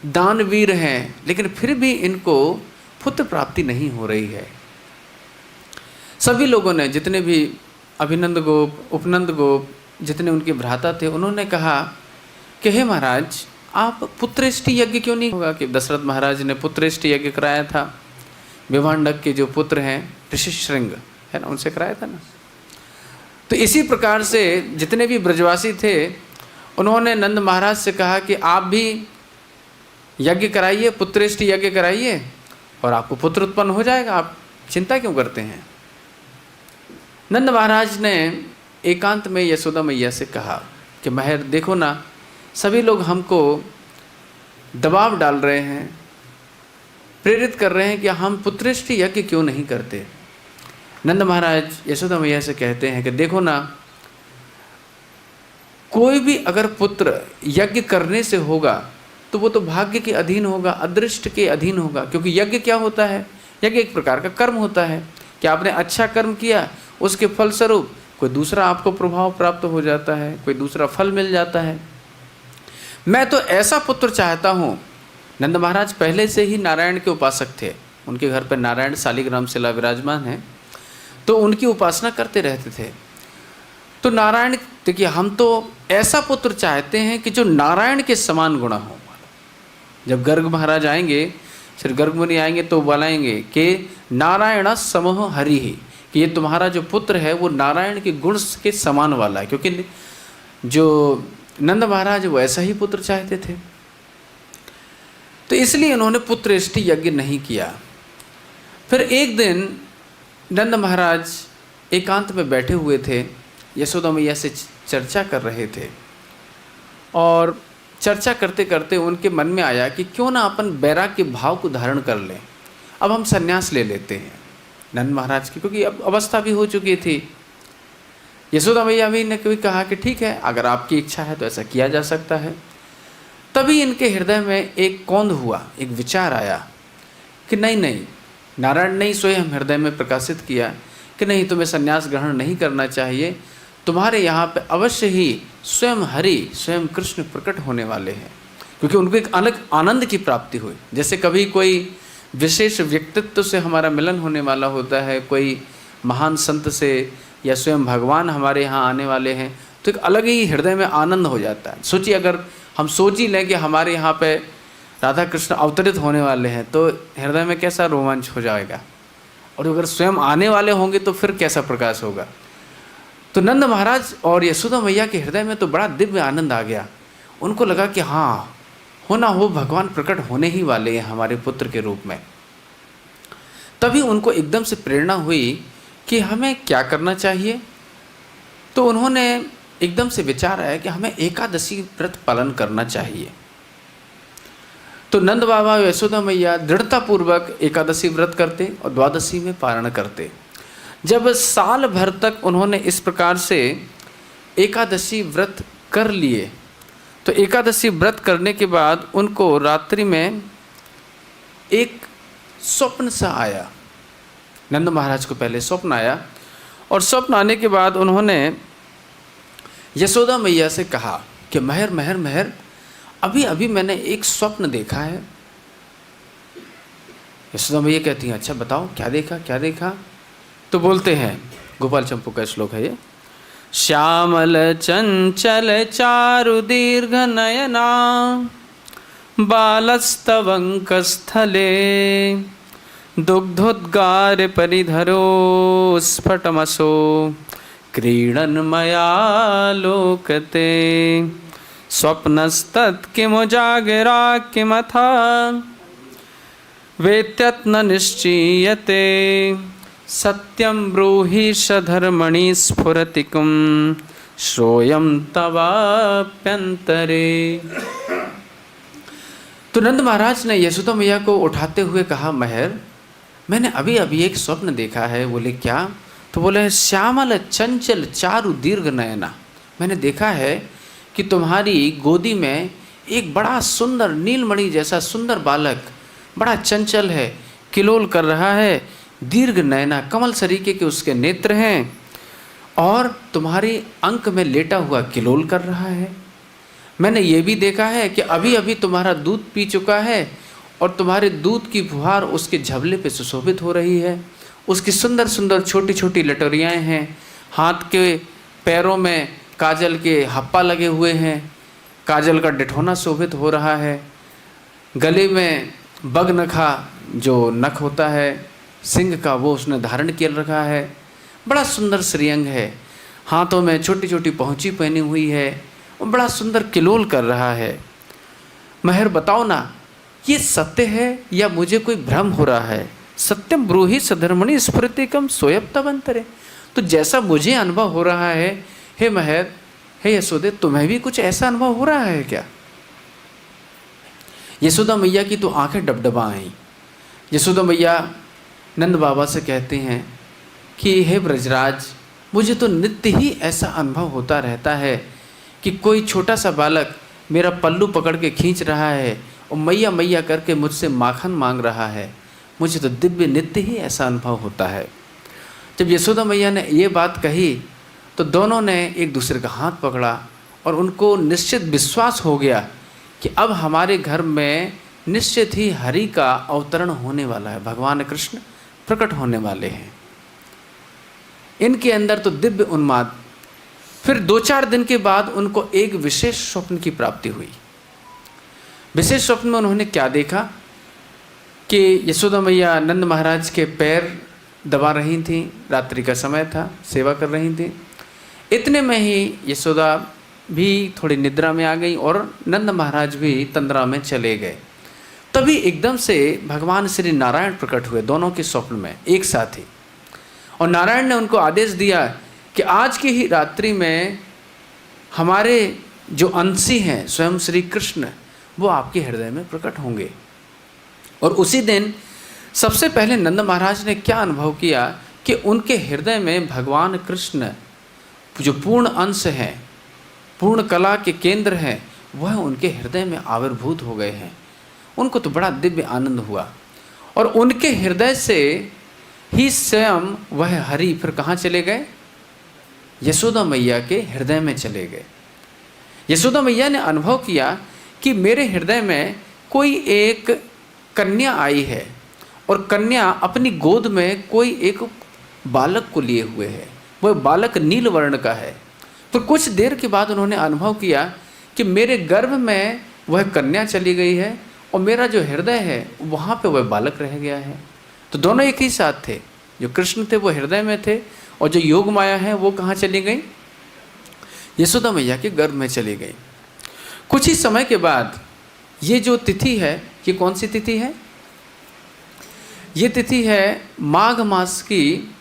दानवीर हैं, लेकिन फिर भी इनको पुत्र प्राप्ति नहीं हो रही है। सभी लोगों ने, जितने भी अभिनंद गोप, उपनंद गोप, जितने उनके भ्राता थे, उन्होंने कहा कि हे महाराज, आप पुत्रेष्टि यज्ञ क्यों नहीं होगा। कि दशरथ महाराज ने पुत्रेष्टि यज्ञ कराया था, विभांडक के जो पुत्र हैं ऋषिशृंग है ना, उनसे कराया था ना। तो इसी प्रकार से जितने भी ब्रजवासी थे, उन्होंने नंद महाराज से कहा कि आप भी यज्ञ कराइए, पुत्रेष्टि यज्ञ कराइए और आपको पुत्र उत्पन्न हो जाएगा, आप चिंता क्यों करते हैं। नंद महाराज ने एकांत में यशोदा मैया से कहा कि महर देखो ना, सभी लोग हमको दबाव डाल रहे हैं, प्रेरित कर रहे हैं कि हम पुत्रेष्टि यज्ञ क्यों नहीं करते। नंद महाराज यशोदा मैया से कहते हैं कि देखो ना, कोई भी अगर पुत्र यज्ञ करने से होगा तो वो तो भाग्य के अधीन होगा, अदृष्ट के अधीन होगा। क्योंकि यज्ञ क्या होता है, यज्ञ एक प्रकार का कर्म होता है कि आपने अच्छा कर्म किया, उसके फलस्वरूप कोई दूसरा आपको प्रभाव प्राप्त हो जाता है, कोई दूसरा फल मिल जाता है। मैं तो ऐसा पुत्र चाहता हूँ। नंद महाराज पहले से ही नारायण के उपासक थे, उनके घर पर नारायण शालिग्राम शिला विराजमान है, तो उनकी उपासना करते रहते थे। तो नारायण, देखिए हम तो ऐसा पुत्र चाहते हैं कि जो नारायण के समान गुण हो। जब गर्ग महाराज आएंगे, श्री गर्ग मुनि आएंगे तो बुलाएंगे कि नारायण समूह हरि ही, कि ये तुम्हारा जो पुत्र है वो नारायण के गुण के समान वाला है। क्योंकि जो नंद महाराज वो ऐसा ही पुत्र चाहते थे, तो इसलिए उन्होंने पुत्रेष्टि यज्ञ नहीं किया। फिर एक दिन नंद महाराज एकांत में बैठे हुए थे, यशोदा मैया से चर्चा कर रहे थे, और चर्चा करते करते उनके मन में आया कि क्यों ना अपन बैराग के भाव को धारण कर लें, अब हम संन्यास ले लेते हैं नंद महाराज की, क्योंकि अब अवस्था भी हो चुकी थी। यशोदा मैया भी ने कहा कि ठीक है, अगर आपकी इच्छा है तो ऐसा किया जा सकता है। तभी इनके हृदय में एक कौंध हुआ, एक विचार आया कि नहीं, नारायण ने स्वयं हृदय में प्रकाशित किया कि नहीं, तुम्हें संन्यास ग्रहण नहीं करना चाहिए, तुम्हारे यहाँ पे अवश्य ही स्वयं हरि, स्वयं कृष्ण प्रकट होने वाले हैं। क्योंकि उनको एक अलग आनंद की प्राप्ति हुई। जैसे कभी कोई विशेष व्यक्तित्व से हमारा मिलन होने वाला होता है, कोई महान संत से या स्वयं भगवान हमारे यहाँ आने वाले हैं, तो एक अलग ही हृदय में आनंद हो जाता है। सोचिए, अगर हम सोच ही लें कि हमारे यहाँ पे राधा कृष्ण अवतरित होने वाले हैं, तो हृदय में कैसा रोमांच हो जाएगा, और अगर स्वयं आने वाले होंगे तो फिर कैसा प्रकाश होगा। तो नंद महाराज और यशोदा मैया के हृदय में तो बड़ा दिव्य आनंद आ गया। उनको लगा कि हाँ, होना हो भगवान प्रकट होने ही वाले हैं हमारे पुत्र के रूप में। तभी उनको एकदम से प्रेरणा हुई कि हमें क्या करना चाहिए। तो उन्होंने एकदम से विचार आया कि हमें एकादशी व्रत पालन करना चाहिए। तो नंद बाबा यशोदा मैया दृढ़तापूर्वक एकादशी व्रत करते और द्वादशी में पारण करते। जब साल भर तक उन्होंने इस प्रकार से एकादशी व्रत कर लिए, तो एकादशी व्रत करने के बाद उनको रात्रि में एक स्वप्न सा आया। नंद महाराज को पहले स्वप्न आया, और स्वप्न आने के बाद उन्होंने यशोदा मैया से कहा कि महर महर महर, अभी अभी मैंने एक स्वप्न देखा है। यशोदा मैया कहती हैं, अच्छा बताओ क्या देखा क्या देखा। तो बोलते हैं, गोपाल चंपू का श्लोक है ये, श्यामल चंचल चारु दीर्घ नयना बालस्तवंक स्थले दुग्धोद्गार परिधरो स्फटमसो क्रीडन मया लोकते स्वप्नस्तत् किमुजागरा किमथा वेत्यत्न निश्चीयते सत्यं ब्रूहि सधर्मणि स्फुरतिकुं श्रोयं तवाप्यंतरे। तो नंद महाराज ने यशोदा मैया को उठाते हुए कहा, महर मैंने अभी अभी एक स्वप्न देखा है। बोले क्या? तो बोले श्यामल चंचल चारु दीर्घ नयना, मैंने देखा है कि तुम्हारी गोदी में एक बड़ा सुंदर नीलमणि जैसा सुंदर बालक बड़ा चंचल है, किलोल कर रहा है, दीर्घ नयना कमल सरीके के उसके नेत्र हैं, और तुम्हारी अंक में लेटा हुआ किलोल कर रहा है। मैंने ये भी देखा है कि अभी अभी तुम्हारा दूध पी चुका है, और तुम्हारे दूध की फुहार उसके झबले पे सुशोभित हो रही है। उसकी सुंदर सुंदर छोटी छोटी लटोरियाँ हैं, हाथ के पैरों में काजल के हप्पा लगे हुए हैं, काजल का डिठौना शोभित हो रहा है, गले में बगनखा जो नख होता है सिंह का वो उसने धारण किया रखा है, बड़ा सुंदर श्रीअंग है, हाथों में छोटी छोटी पहुँची पहनी हुई है, और बड़ा सुंदर किलोल कर रहा है। महर बताओ ना, ये सत्य है या मुझे कोई भ्रम हो रहा है? सत्यम ब्रूहि सधर्मणि स्फुरतिकम सोयब तवंतरे। तो जैसा मुझे अनुभव हो रहा है, हे महर, हे यशोदे, तुम्हें भी कुछ ऐसा अनुभव हो रहा है क्या? यशोदा मैया की तो आंखें डबडबा आईं। यशोदा मैया नंद बाबा से कहते हैं कि हे ब्रजराज, मुझे तो नित्य ही ऐसा अनुभव होता रहता है कि कोई छोटा सा बालक मेरा पल्लू पकड़ के खींच रहा है और मैया मैया करके मुझसे माखन मांग रहा है। मुझे तो दिव्य नित्य ही ऐसा अनुभव होता है। जब यशोदा मैया ने ये बात कही तो दोनों ने एक दूसरे का हाथ पकड़ा, और उनको निश्चित विश्वास हो गया कि अब हमारे घर में निश्चित ही हरि का अवतरण होने वाला है, भगवान कृष्ण प्रकट होने वाले हैं। इनके अंदर तो दिव्य उन्माद। फिर 2-4 दिन के बाद उनको एक विशेष स्वप्न की प्राप्ति हुई। विशेष स्वप्न में उन्होंने क्या देखा कि यशोदा मैया नंद महाराज के पैर दबा रही थी, रात्रि का समय था, सेवा कर रही थी। इतने में ही यशोदा भी थोड़ी निद्रा में आ गई और नंद महाराज भी तंद्रा में चले गए। तभी एकदम से भगवान श्री नारायण प्रकट हुए, दोनों के स्वप्न में एक साथ ही। और नारायण ने उनको आदेश दिया कि आज की ही रात्रि में हमारे जो अंशी हैं स्वयं श्री कृष्ण, वो आपके हृदय में प्रकट होंगे। और उसी दिन सबसे पहले नंद महाराज ने क्या अनुभव किया कि उनके हृदय में भगवान कृष्ण जो पूर्ण अंश हैं, पूर्ण कला के केंद्र हैं, वह उनके हृदय में आविर्भूत हो गए हैं। उनको तो बड़ा दिव्य आनंद हुआ, और उनके हृदय से ही स्वयं वह हरि फिर कहाँ चले गए? यशोदा मैया के हृदय में चले गए। यशोदा मैया ने अनुभव किया कि मेरे हृदय में कोई एक कन्या आई है, और कन्या अपनी गोद में कोई एक बालक को लिए हुए है, वह बालक नील वर्ण का है। फिर कुछ देर के बाद उन्होंने अनुभव किया कि मेरे गर्भ में वह कन्या चली गई है, और मेरा जो हृदय है वहाँ पे वह बालक रह गया है। तो दोनों एक ही साथ थे, जो कृष्ण थे वो हृदय में थे, और जो योग माया है वो कहाँ चली गई? यशोदा मैया के गर्भ में चली गई। कुछ ही समय के बाद ये जो तिथि है, ये कौन सी तिथि है? ये तिथि है माघ मास की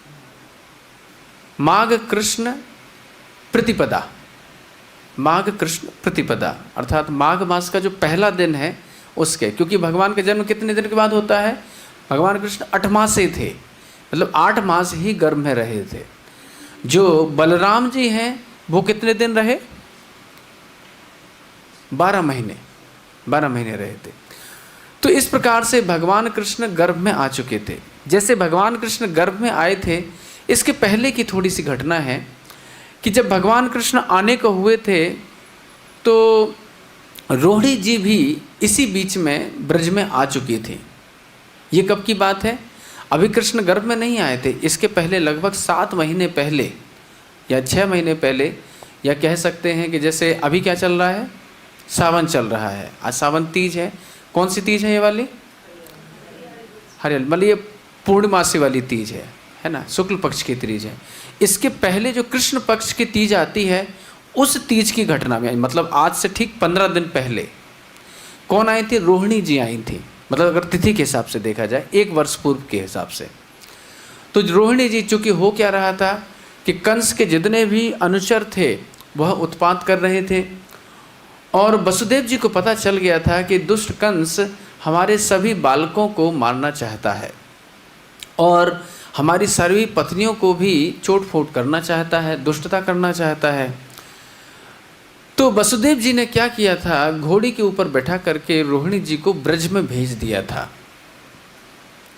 माघ कृष्ण प्रतिपदा। माघ कृष्ण प्रतिपदा अर्थात माघ मास का जो पहला दिन है उसके, क्योंकि भगवान का जन्म कितने दिन के बाद होता है? भगवान कृष्ण 8 मास से थे, मतलब 8 मास ही गर्भ में रहे थे। जो बलराम जी हैं वो कितने दिन रहे? 12 महीने, 12 महीने रहे थे। तो इस प्रकार से भगवान कृष्ण गर्भ में आ चुके थे। जैसे भगवान कृष्ण गर्भ में आए थे, इसके पहले की थोड़ी सी घटना है कि जब भगवान कृष्ण आने को हुए थे तो रोहिणी जी भी इसी बीच में ब्रज में आ चुकी थी। ये कब की बात है? अभी कृष्ण गर्भ में नहीं आए थे, इसके पहले लगभग 7 महीने पहले या 6 महीने पहले, या कह सकते हैं कि जैसे अभी क्या चल रहा है, सावन चल रहा है। आज सावन तीज है। कौन सी तीज है ये वाली? हरियल, मतलब ये पूर्णिमासी वाली तीज है ना, शुक्ल पक्ष की तीज है। इसके पहले जो कृष्ण पक्ष की तीज आती है, उस तीज की घटना में, मतलब आज से ठीक 15 दिन पहले कौन आई थी? रोहिणी जी आई थी। मतलब अगर तिथि के हिसाब से देखा जाए, 1 वर्ष पूर्व के हिसाब से। तो रोहिणी जी, चूँकि हो क्या रहा था कि कंस के जितने भी अनुचर थे वह उत्पात कर रहे थे, और वसुदेव जी को पता चल गया था कि दुष्ट कंस हमारे सभी बालकों को मारना चाहता है और हमारी सभी पत्नियों को भी चोट फोट करना चाहता है, दुष्टता करना चाहता है। तो वसुदेव जी ने क्या किया था, घोड़ी के ऊपर बैठा करके रोहिणी जी को ब्रज में भेज दिया था।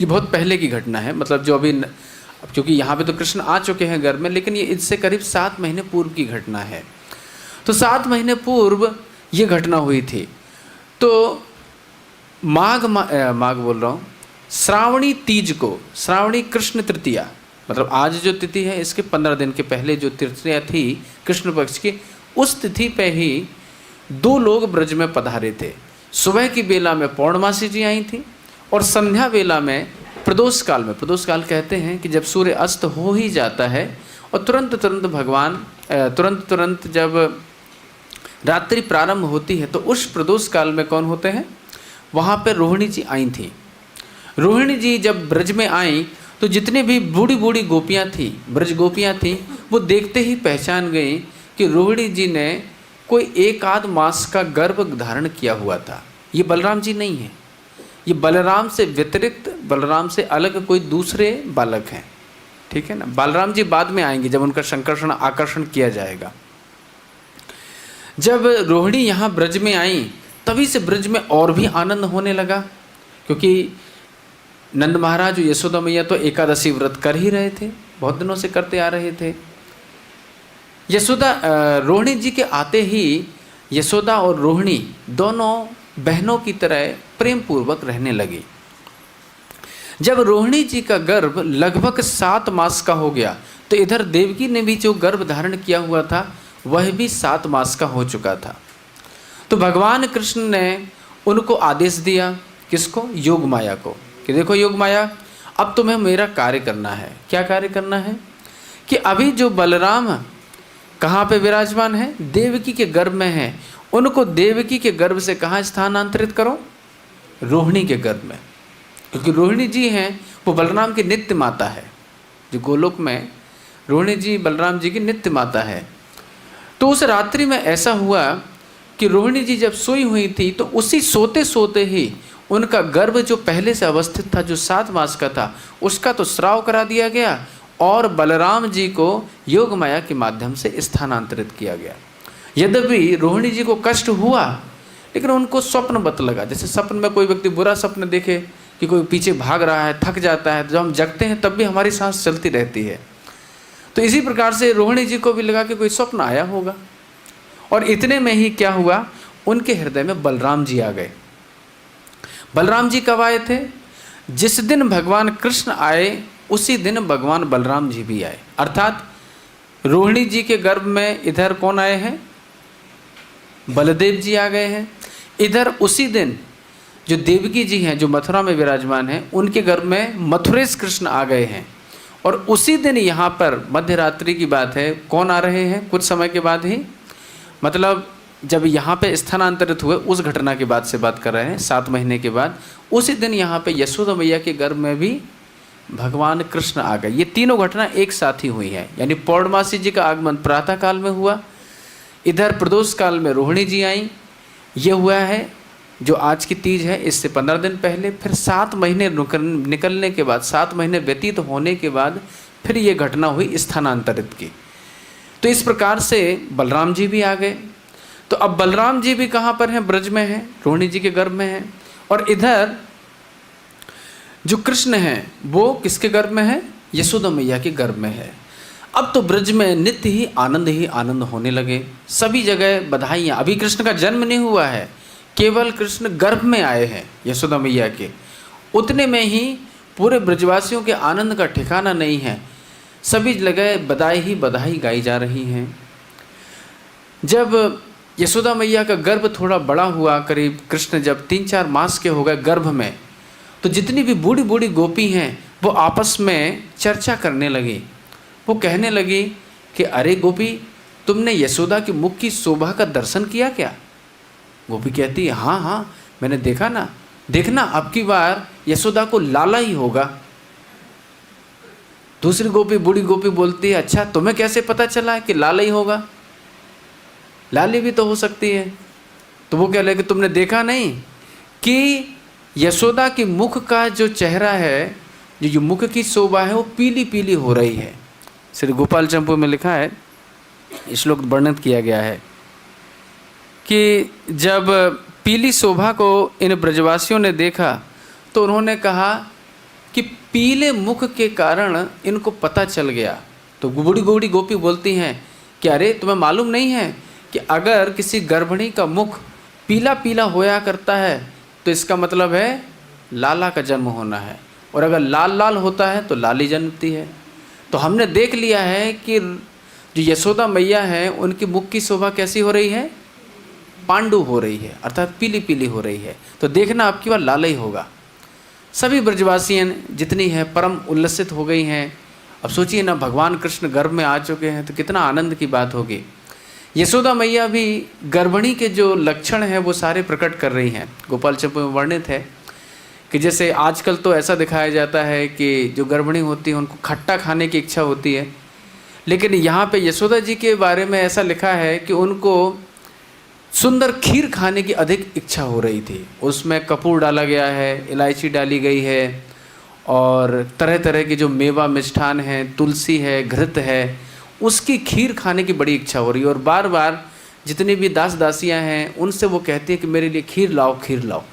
ये बहुत पहले की घटना है, मतलब जो अभी, क्योंकि यहाँ पे तो कृष्ण आ चुके हैं गर्भ में, लेकिन ये इससे करीब 7 महीने पूर्व की घटना है। तो 7 महीने पूर्व ये घटना हुई थी। तो माघ बोल रहा हूँ, श्रावणी तीज को, श्रावणी कृष्ण तृतीया, मतलब आज जो तिथि है इसके 15 दिन के पहले जो तृतीया थी कृष्ण पक्ष की, उस तिथि पे ही 2 लोग ब्रज में पधारे थे। सुबह की बेला में पौर्णमासी जी आई थी और संध्या बेला में प्रदोष काल में, प्रदोष काल कहते हैं कि जब सूर्य अस्त हो ही जाता है और तुरंत भगवान तुरंत जब रात्रि प्रारंभ होती है, तो उस प्रदोष काल में कौन होते हैं? वहाँ पर रोहिणी जी आई थी। रोहिणी जी जब ब्रज में आई तो जितने भी बूढ़ी बूढ़ी गोपियाँ थी, ब्रज गोपियाँ थी, वो देखते ही पहचान गई कि रोहिणी जी ने कोई 1 आध मास का गर्भ धारण किया हुआ था। ये बलराम जी नहीं है, ये बलराम से व्यतिरिक्त, बलराम से अलग कोई दूसरे बालक हैं। ठीक है ना, बलराम जी बाद में आएंगे जब उनका संकर्षण आकर्षण किया जाएगा। जब रोहिणी यहाँ ब्रज में आई, तभी से ब्रज में और भी आनंद होने लगा, क्योंकि नंद महाराज यशोदा मैया तो एकादशी व्रत कर ही रहे थे, बहुत दिनों से करते आ रहे थे। यशोदा, रोहिणी जी के आते ही यशोदा और रोहिणी दोनों बहनों की तरह प्रेम पूर्वक रहने लगी। जब रोहिणी जी का गर्भ लगभग 7 मास का हो गया, तो इधर देवकी ने भी जो गर्भ धारण किया हुआ था वह भी 7 मास का हो चुका था। तो भगवान कृष्ण ने उनको आदेश दिया, किसको? योग माया को, कि देखो योग माया, अब तुम्हें मेरा कार्य करना है। क्या कार्य करना है? कि अभी जो बलराम कहाँ पे विराजमान है? देवकी के गर्भ में है। उनको देवकी के गर्भ से कहाँ स्थानांतरित करो? रोहिणी के गर्भ में, क्योंकि रोहिणी जी हैं वो बलराम की नित्य माता है। जो गोलोक में रोहिणी जी बलराम जी की नित्य माता है। तो उस रात्रि में ऐसा हुआ कि रोहिणी जी जब सोई हुई थी, तो उसी सोते सोते ही उनका गर्भ जो पहले से अवस्थित था, जो 7 मास का था, उसका तो स्राव करा दिया गया और बलराम जी को योग माया के माध्यम से स्थानांतरित किया गया। यद्यपि रोहिणी जी को कष्ट हुआ, लेकिन उनको स्वप्नवत लगा। जैसे सपन में कोई व्यक्ति बुरा स्वप्न देखे कि कोई पीछे भाग रहा है, थक जाता है, तो जब हम जगते हैं तब भी हमारी सांस चलती रहती है। तो इसी प्रकार से रोहिणी जी को भी लगा कि कोई स्वप्न आया होगा, और इतने में ही क्या हुआ, उनके हृदय में बलराम जी आ गए। बलराम जी कब आए थे? जिस दिन भगवान कृष्ण आए उसी दिन भगवान बलराम जी भी आए। अर्थात रोहिणी जी के गर्भ में इधर कौन आए हैं? बलदेव जी आ गए हैं। इधर उसी दिन जो देवकी जी हैं, जो मथुरा में विराजमान हैं, उनके गर्भ में मथुरेश कृष्ण आ गए हैं। और उसी दिन यहाँ पर मध्य रात्रि की बात है, कौन आ रहे हैं? कुछ समय के बाद ही, मतलब जब यहाँ पे स्थानांतरित हुए उस घटना के बाद से बात कर रहे हैं, 7 महीने के बाद, उसी दिन यहाँ पे यशोदा मैया के गर्भ में भी भगवान कृष्ण आ गए। ये तीनों घटना एक साथ ही हुई है। यानी पौर्णमासी जी का आगमन प्रातः काल में हुआ, इधर प्रदोष काल में रोहिणी जी आई, ये हुआ है जो आज की तीज है इससे 15 दिन पहले, फिर 7 महीने निकलने के बाद, 7 महीने व्यतीत होने के बाद फिर ये घटना हुई स्थानांतरित की। तो इस प्रकार से बलराम जी भी आ गए। तो अब बलराम जी भी कहाँ पर हैं? ब्रज में हैं, रोहिणी जी के गर्भ में हैं। और इधर जो कृष्ण हैं वो किसके गर्भ में है? यशोदा मैया के गर्भ में है। अब तो ब्रज में नित्य ही आनंद होने लगे, सभी जगह बधाइयाँ। अभी कृष्ण का जन्म नहीं हुआ है, केवल कृष्ण गर्भ में आए हैं यशोदा मैया के, उतने में ही पूरे ब्रजवासियों के आनंद का ठिकाना नहीं है। सभी जगह बधाई गाई जा रही हैं। जब यशोदा मैया का गर्भ थोड़ा बड़ा हुआ, करीब कृष्ण जब 3-4 मास के हो गए गर्भ में, तो जितनी भी बूढ़ी बूढ़ी गोपी हैं वो आपस में चर्चा करने लगी। वो कहने लगी कि अरे गोपी, तुमने यशोदा की मुख की शोभा का दर्शन किया क्या? गोपी कहती है हाँ हाँ मैंने देखा ना, देखना अब की बार यशोदा को लाला ही होगा। दूसरी गोपी, बूढ़ी गोपी बोलती है अच्छा तुम्हें कैसे पता चला कि लाला ही होगा? लाली भी तो हो सकती है। तो वो कह रहे कि तुमने देखा नहीं कि यशोदा की मुख का जो चेहरा है, जो मुख की शोभा है वो पीली पीली हो रही है। श्री गोपाल चंपू में लिखा है, श्लोक वर्णित किया गया है कि जब पीली शोभा को इन ब्रजवासियों ने देखा तो उन्होंने कहा कि पीले मुख के कारण इनको पता चल गया। तो बूढ़ी बूढ़ी गोपी बोलती हैं कि अरे तुम्हें मालूम नहीं है कि अगर किसी गर्भिणी का मुख पीला पीला होया करता है तो इसका मतलब है लाला का जन्म होना है, और अगर लाल लाल होता है तो लाली जन्मती है। तो हमने देख लिया है कि जो यशोदा मैया है उनकी मुख की शोभा कैसी हो रही है? पांडु हो रही है, अर्थात पीली पीली हो रही है। तो देखना आपकी बार लाला ही होगा। सभी ब्रजवासियाँ जितनी हैं परम उल्लसित हो गई हैं। अब सोचिए ना, भगवान कृष्ण गर्भ में आ चुके हैं तो कितना आनंद की बात होगी। यशोदा मैया भी गर्भिणी के जो लक्षण हैं वो सारे प्रकट कर रही हैं। गोपाल चंपू में वर्णित है कि जैसे आजकल तो ऐसा दिखाया जाता है कि जो गर्भिणी होती है उनको खट्टा खाने की इच्छा होती है, लेकिन यहाँ पे यशोदा जी के बारे में ऐसा लिखा है कि उनको सुंदर खीर खाने की अधिक इच्छा हो रही थी। उसमें कपूर डाला गया है, इलायची डाली गई है, और तरह तरह के जो मेवा मिष्ठान हैं, तुलसी है, घृत है, उसकी खीर खाने की बड़ी इच्छा हो रही है। और बार बार जितनी भी दास दासियाँ हैं उनसे वो कहती हैं कि मेरे लिए खीर लाओ, खीर लाओ।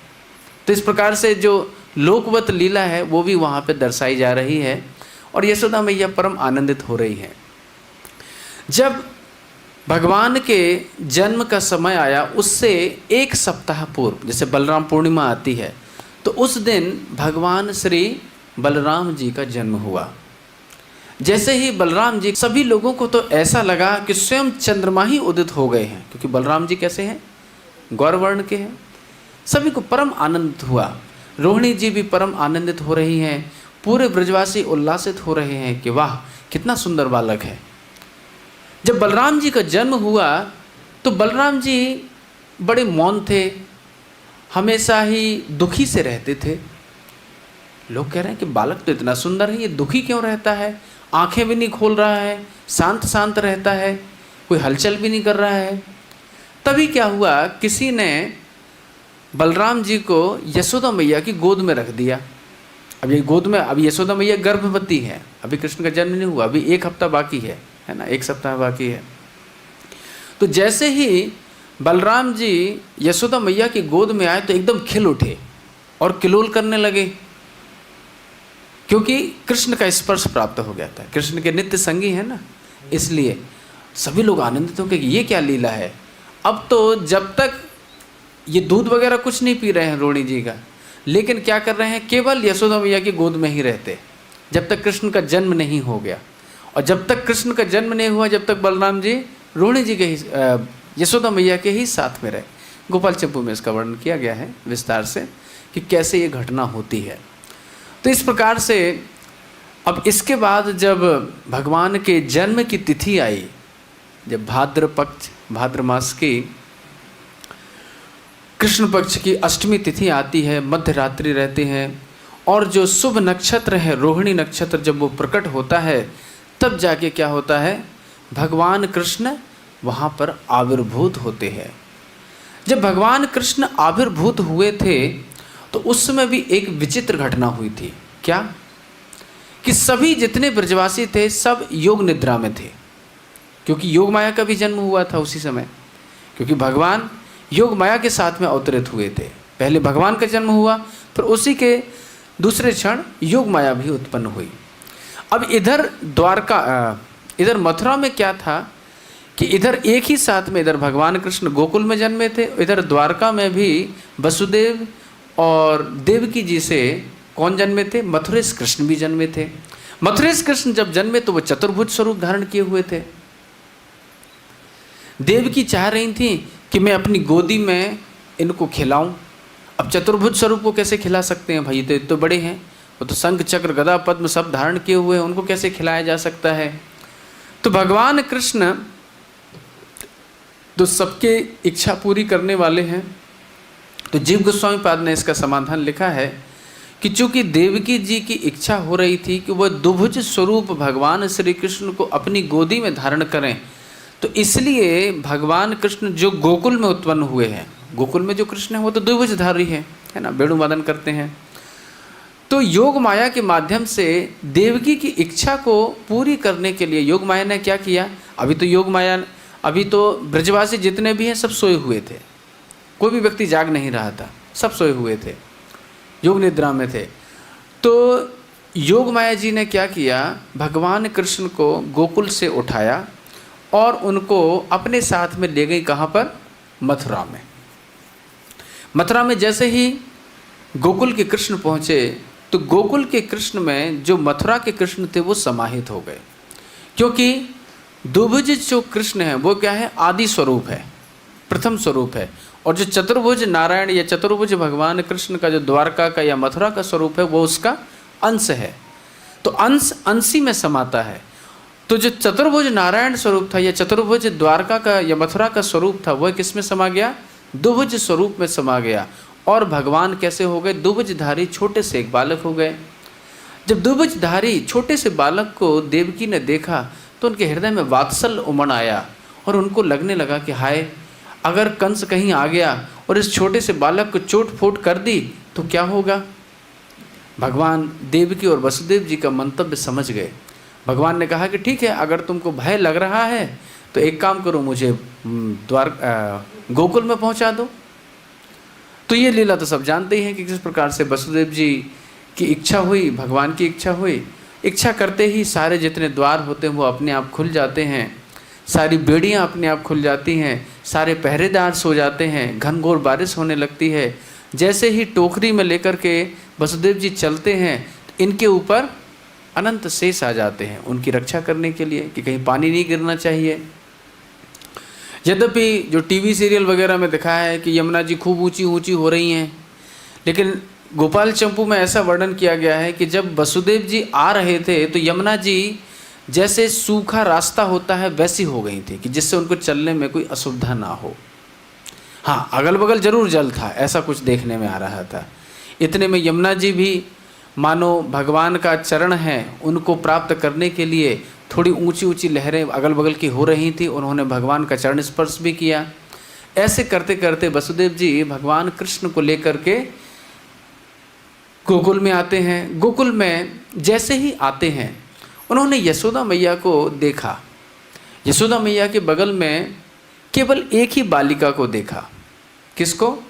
तो इस प्रकार से जो लोकवत लीला है वो भी वहाँ पे दर्शाई जा रही है, और यशोदा मैया परम आनंदित हो रही हैं। जब भगवान के जन्म का समय आया उससे 1 सप्ताह पूर्व, जैसे बलराम पूर्णिमा आती है, तो उस दिन भगवान श्री बलराम जी का जन्म हुआ। जैसे ही बलराम जी, सभी लोगों को तो ऐसा लगा कि स्वयं चंद्रमा ही उदित हो गए हैं, क्योंकि बलराम जी कैसे हैं? गौरवर्ण के हैं। सभी को परम आनंद हुआ। रोहिणी जी भी परम आनंदित हो रही हैं। पूरे ब्रजवासी उल्लासित हो रहे हैं कि वाह कितना सुंदर बालक है। जब बलराम जी का जन्म हुआ तो बलराम जी बड़े मौन थे, हमेशा ही दुखी से रहते थे। लोग कह रहे हैं कि बालक तो इतना सुंदर है, ये दुखी क्यों रहता है? आंखें भी नहीं खोल रहा है, शांत शांत रहता है, कोई हलचल भी नहीं कर रहा है। तभी क्या हुआ, किसी ने बलराम जी को यशोदा मैया की गोद में रख दिया। अब ये गोद में, अभी यशोदा मैया गर्भवती है, अभी कृष्ण का जन्म नहीं हुआ, अभी 1 हफ्ता बाकी है ना, 1 सप्ताह बाकी है। तो जैसे ही बलराम जी यशोदा मैया की गोद में आए तो एकदम खिल उठे और किलोल करने लगे, क्योंकि कृष्ण का स्पर्श प्राप्त हो गया था। कृष्ण के नित्य संगी है ना, इसलिए सभी लोग आनंदित हो गए कि ये क्या लीला है। अब तो जब तक ये दूध वगैरह कुछ नहीं पी रहे हैं रोहिणी जी का, लेकिन क्या कर रहे हैं, केवल यशोदा मैया की गोद में ही रहते जब तक कृष्ण का जन्म नहीं हो गया। और जब तक कृष्ण का जन्म नहीं हुआ जब तक बलराम जी रोहिणी जी के ही, यशोदा मैया के ही साथ में रहे। गोपाल चंपू में इसका वर्णन किया गया है विस्तार से कि कैसे ये घटना होती है। तो इस प्रकार से अब इसके बाद जब भगवान के जन्म की तिथि आई, जब भाद्र मास की कृष्ण पक्ष की अष्टमी तिथि आती है, मध्य रात्रि रहती है, और जो शुभ नक्षत्र है रोहिणी नक्षत्र जब वो प्रकट होता है तब जाके क्या होता है, भगवान कृष्ण वहाँ पर आविर्भूत होते हैं। जब भगवान कृष्ण आविर्भूत हुए थे तो उस समय भी एक विचित्र घटना हुई थी। क्या? कि सभी जितने ब्रजवासी थे सब योग निद्रा में थे, क्योंकि योग माया का भी जन्म हुआ था उसी समय, क्योंकि भगवान योग माया के साथ में अवतरित हुए थे। पहले भगवान का जन्म हुआ, फिर उसी के दूसरे क्षण योग माया भी उत्पन्न हुई। अब इधर मथुरा में क्या था कि इधर एक ही साथ में इधर भगवान कृष्ण गोकुल में जन्मे थे, इधर द्वारका में भी वसुदेव और देवकी जी से कौन जन्मे थे? मथुरेश कृष्ण भी जन्मे थे। मथुरेश कृष्ण जब जन्मे तो वो चतुर्भुज स्वरूप धारण किए हुए थे। देवकी चाह रही थी कि मैं अपनी गोदी में इनको खिलाऊं। अब चतुर्भुज स्वरूप को कैसे खिला सकते हैं भाई? तो बड़े हैं, वो तो शंख चक्र गदा पद्म सब धारण किए हुए हैं, उनको कैसे खिलाया जा सकता है? तो भगवान कृष्ण तो सबके इच्छा पूरी करने वाले हैं। तो जीव गोस्वामी पाद ने इसका समाधान लिखा है कि चूंकि देवकी जी की इच्छा हो रही थी कि वह दुभुज स्वरूप भगवान श्री कृष्ण को अपनी गोदी में धारण करें, तो इसलिए भगवान कृष्ण जो गोकुल में उत्पन्न हुए हैं, गोकुल में जो कृष्ण है वो तो द्विभुजधारी है ना, वेणुवादन करते हैं। तो योग माया के माध्यम से देवकी की इच्छा को पूरी करने के लिए योग माया ने क्या किया? अभी तो ब्रजवासी जितने भी हैं सब सोए हुए थे, कोई भी व्यक्ति जाग नहीं रहा था, सब सोए हुए थे, योग निद्रा में थे। तो योग माया जी ने क्या किया? भगवान कृष्ण को गोकुल से उठाया और उनको अपने साथ में ले गई। कहाँ पर? मथुरा में। मथुरा में जैसे ही गोकुल के कृष्ण पहुँचे तो गोकुल के कृष्ण में जो मथुरा के कृष्ण थे वो समाहित हो गए, क्योंकि द्विभुज जो कृष्ण है वो क्या है? आदि स्वरूप है, प्रथम स्वरूप है। और जो चतुर्भुज नारायण या चतुर्भुज भगवान कृष्ण का जो द्वारका का या मथुरा का स्वरूप है वो उसका अंश है। तो अंश अंशी में समाता है। तो जो चतुर्भुज नारायण स्वरूप था या चतुर्भुज द्वारका का या मथुरा का स्वरूप था वह किस में समा गया? द्विभुज स्वरूप में समा गया। और भगवान कैसे हो गए? द्विभुजधारी छोटे से एक बालक हो गए। जब द्विभुजधारी छोटे से बालक को देवकी ने देखा तो उनके हृदय में वात्सल्य उमड़ आया और उनको लगने लगा कि हाय, अगर कंस कहीं आ गया और इस छोटे से बालक को चोट फोट कर दी तो क्या होगा? भगवान देवकी और वसुदेव जी का मंतव्य समझ गए। भगवान ने कहा कि ठीक है, अगर तुमको भय लग रहा है तो एक काम करो, मुझे गोकुल में पहुंचा दो। तो ये लीला तो सब जानते ही हैं कि किस प्रकार से वसुदेव जी की इच्छा हुई, भगवान की इच्छा हुई। इच्छा करते ही सारे जितने द्वार होते हैं वो अपने आप खुल जाते हैं, सारी बेड़ियाँ अपने आप खुल जाती हैं, सारे पहरेदार सो जाते हैं, घनघोर बारिश होने लगती है। जैसे ही टोकरी में लेकर के वसुदेव जी चलते हैं इनके ऊपर अनंत शेष आ जाते हैं उनकी रक्षा करने के लिए कि कहीं पानी नहीं गिरना चाहिए। यद्यपि जो टीवी सीरियल वगैरह में दिखाया है कि यमुना जी खूब ऊंची ऊंची हो रही हैं, लेकिन गोपाल चंपू में ऐसा वर्णन किया गया है कि जब वसुदेव जी आ रहे थे तो यमुना जी जैसे सूखा रास्ता होता है वैसी हो गई थी कि जिससे उनको चलने में कोई असुविधा ना हो। हाँ, अगल बगल जरूर जल था, ऐसा कुछ देखने में आ रहा था। इतने में यमुना जी भी मानो भगवान का चरण है उनको प्राप्त करने के लिए थोड़ी ऊंची ऊंची लहरें अगल बगल की हो रही थी, उन्होंने भगवान का चरण स्पर्श भी किया। ऐसे करते करते वसुदेव जी भगवान कृष्ण को लेकर के गोकुल में आते हैं। गोकुल में जैसे ही आते हैं उन्होंने यशोदा मैया को देखा। यशोदा मैया के बगल में केवल एक ही बालिका को देखा। किसको?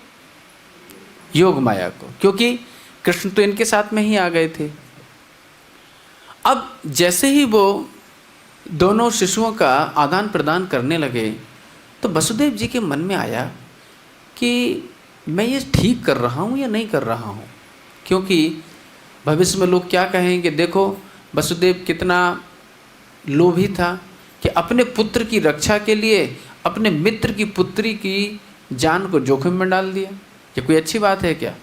योग माया को, क्योंकि कृष्ण तो इनके साथ में ही आ गए थे। अब जैसे ही वो दोनों शिशुओं का आदान प्रदान करने लगे तो वसुदेव जी के मन में आया कि मैं ये ठीक कर रहा हूँ या नहीं कर रहा हूँ, क्योंकि भविष्य में लोग क्या कहेंगे। देखो वसुदेव कितना लोभी था कि अपने पुत्र की रक्षा के लिए अपने मित्र की पुत्री की जान को जोखिम में डाल दिया। ये कोई अच्छी बात है क्या?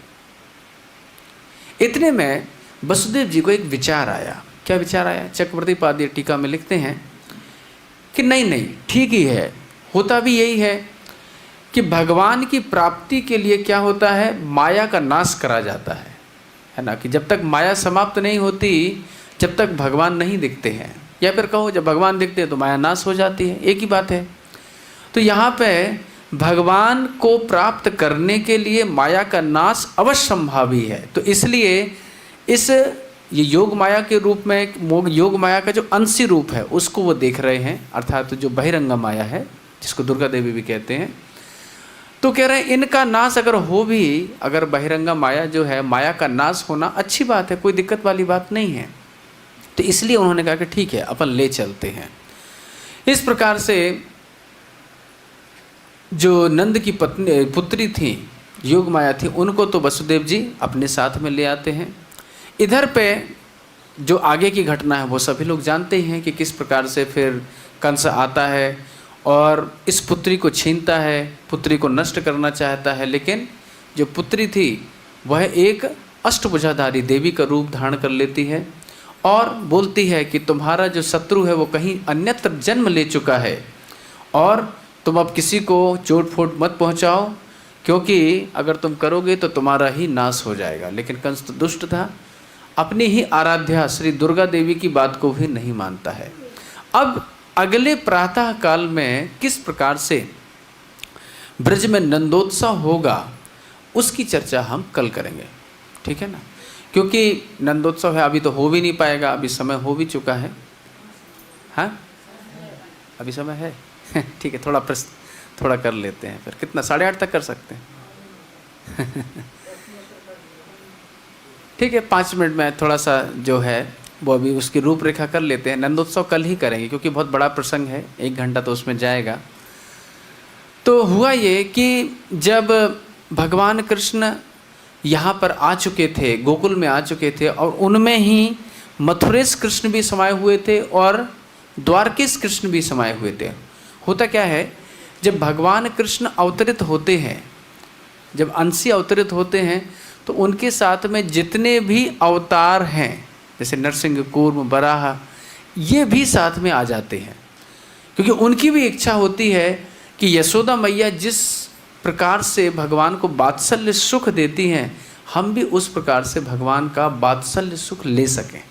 इतने में वसुदेव जी को एक विचार आया। क्या विचार आया? चक्रवर्ती पाद टीका में लिखते हैं कि नहीं ठीक ही है, होता भी यही है कि भगवान की प्राप्ति के लिए क्या होता है, माया का नाश करा जाता है ना। कि जब तक माया समाप्त नहीं होती जब तक भगवान नहीं दिखते हैं, या फिर कहो जब भगवान दिखते हैं तो माया नाश हो जाती है, एक ही बात है। तो यहाँ पे भगवान को प्राप्त करने के लिए माया का नाश अवश्य संभावी है। तो इसलिए ये योग माया के रूप में, योग माया का जो अंशी रूप है उसको वो देख रहे हैं, अर्थात जो बहिरंगा माया है जिसको दुर्गा देवी भी कहते हैं। तो कह रहे हैं इनका नाश अगर हो भी, अगर बहिरंगा माया जो है, माया का नाश होना अच्छी बात है, कोई दिक्कत वाली बात नहीं है। तो इसलिए उन्होंने कहा कि ठीक है अपन ले चलते हैं। इस प्रकार से जो नंद की पुत्री थी, योग माया थी, उनको तो वसुदेव जी अपने साथ में ले आते हैं। इधर पे जो आगे की घटना है वो सभी लोग जानते ही हैं कि किस प्रकार से फिर कंस आता है और इस पुत्री को छीनता है, पुत्री को नष्ट करना चाहता है। लेकिन जो पुत्री थी वह एक अष्टभुजाधारी देवी का रूप धारण कर लेती है और बोलती है कि तुम्हारा जो शत्रु है वो कहीं अन्यत्र जन्म ले चुका है और तुम अब किसी को चोट फोट मत पहुंचाओ, क्योंकि अगर तुम करोगे तो तुम्हारा ही नाश हो जाएगा। लेकिन कंस तो दुष्ट था, अपनी ही आराध्या श्री दुर्गा देवी की बात को भी नहीं मानता है। अब अगले प्रातः काल में किस प्रकार से ब्रज में नंदोत्सव होगा उसकी चर्चा हम कल करेंगे, ठीक है ना। क्योंकि नंदोत्सव है, अभी तो हो भी नहीं पाएगा, अभी समय हो भी चुका है। हाँ अभी समय है ठीक है, थोड़ा कर लेते हैं फिर। कितना 8:30 तक कर सकते हैं ठीक है, 5 मिनट में थोड़ा सा जो है वो अभी उसकी रूपरेखा कर लेते हैं। नंदोत्सव कल ही करेंगे क्योंकि बहुत बड़ा प्रसंग है, 1 घंटा तो उसमें जाएगा। तो हुआ ये कि जब भगवान कृष्ण यहाँ पर आ चुके थे, गोकुल में आ चुके थे, और उनमें ही मथुरेश कृष्ण भी समाये हुए थे और द्वारकेश कृष्ण भी समाये हुए थे। होता क्या है, जब भगवान कृष्ण अवतरित होते हैं, जब अंशी अवतरित होते हैं, तो उनके साथ में जितने भी अवतार हैं, जैसे नरसिंह, कूर्म, बराह, ये भी साथ में आ जाते हैं। क्योंकि उनकी भी इच्छा होती है कि यशोदा मैया जिस प्रकार से भगवान को वात्सल्य सुख देती हैं, हम भी उस प्रकार से भगवान का वात्सल्य सुख ले सकें।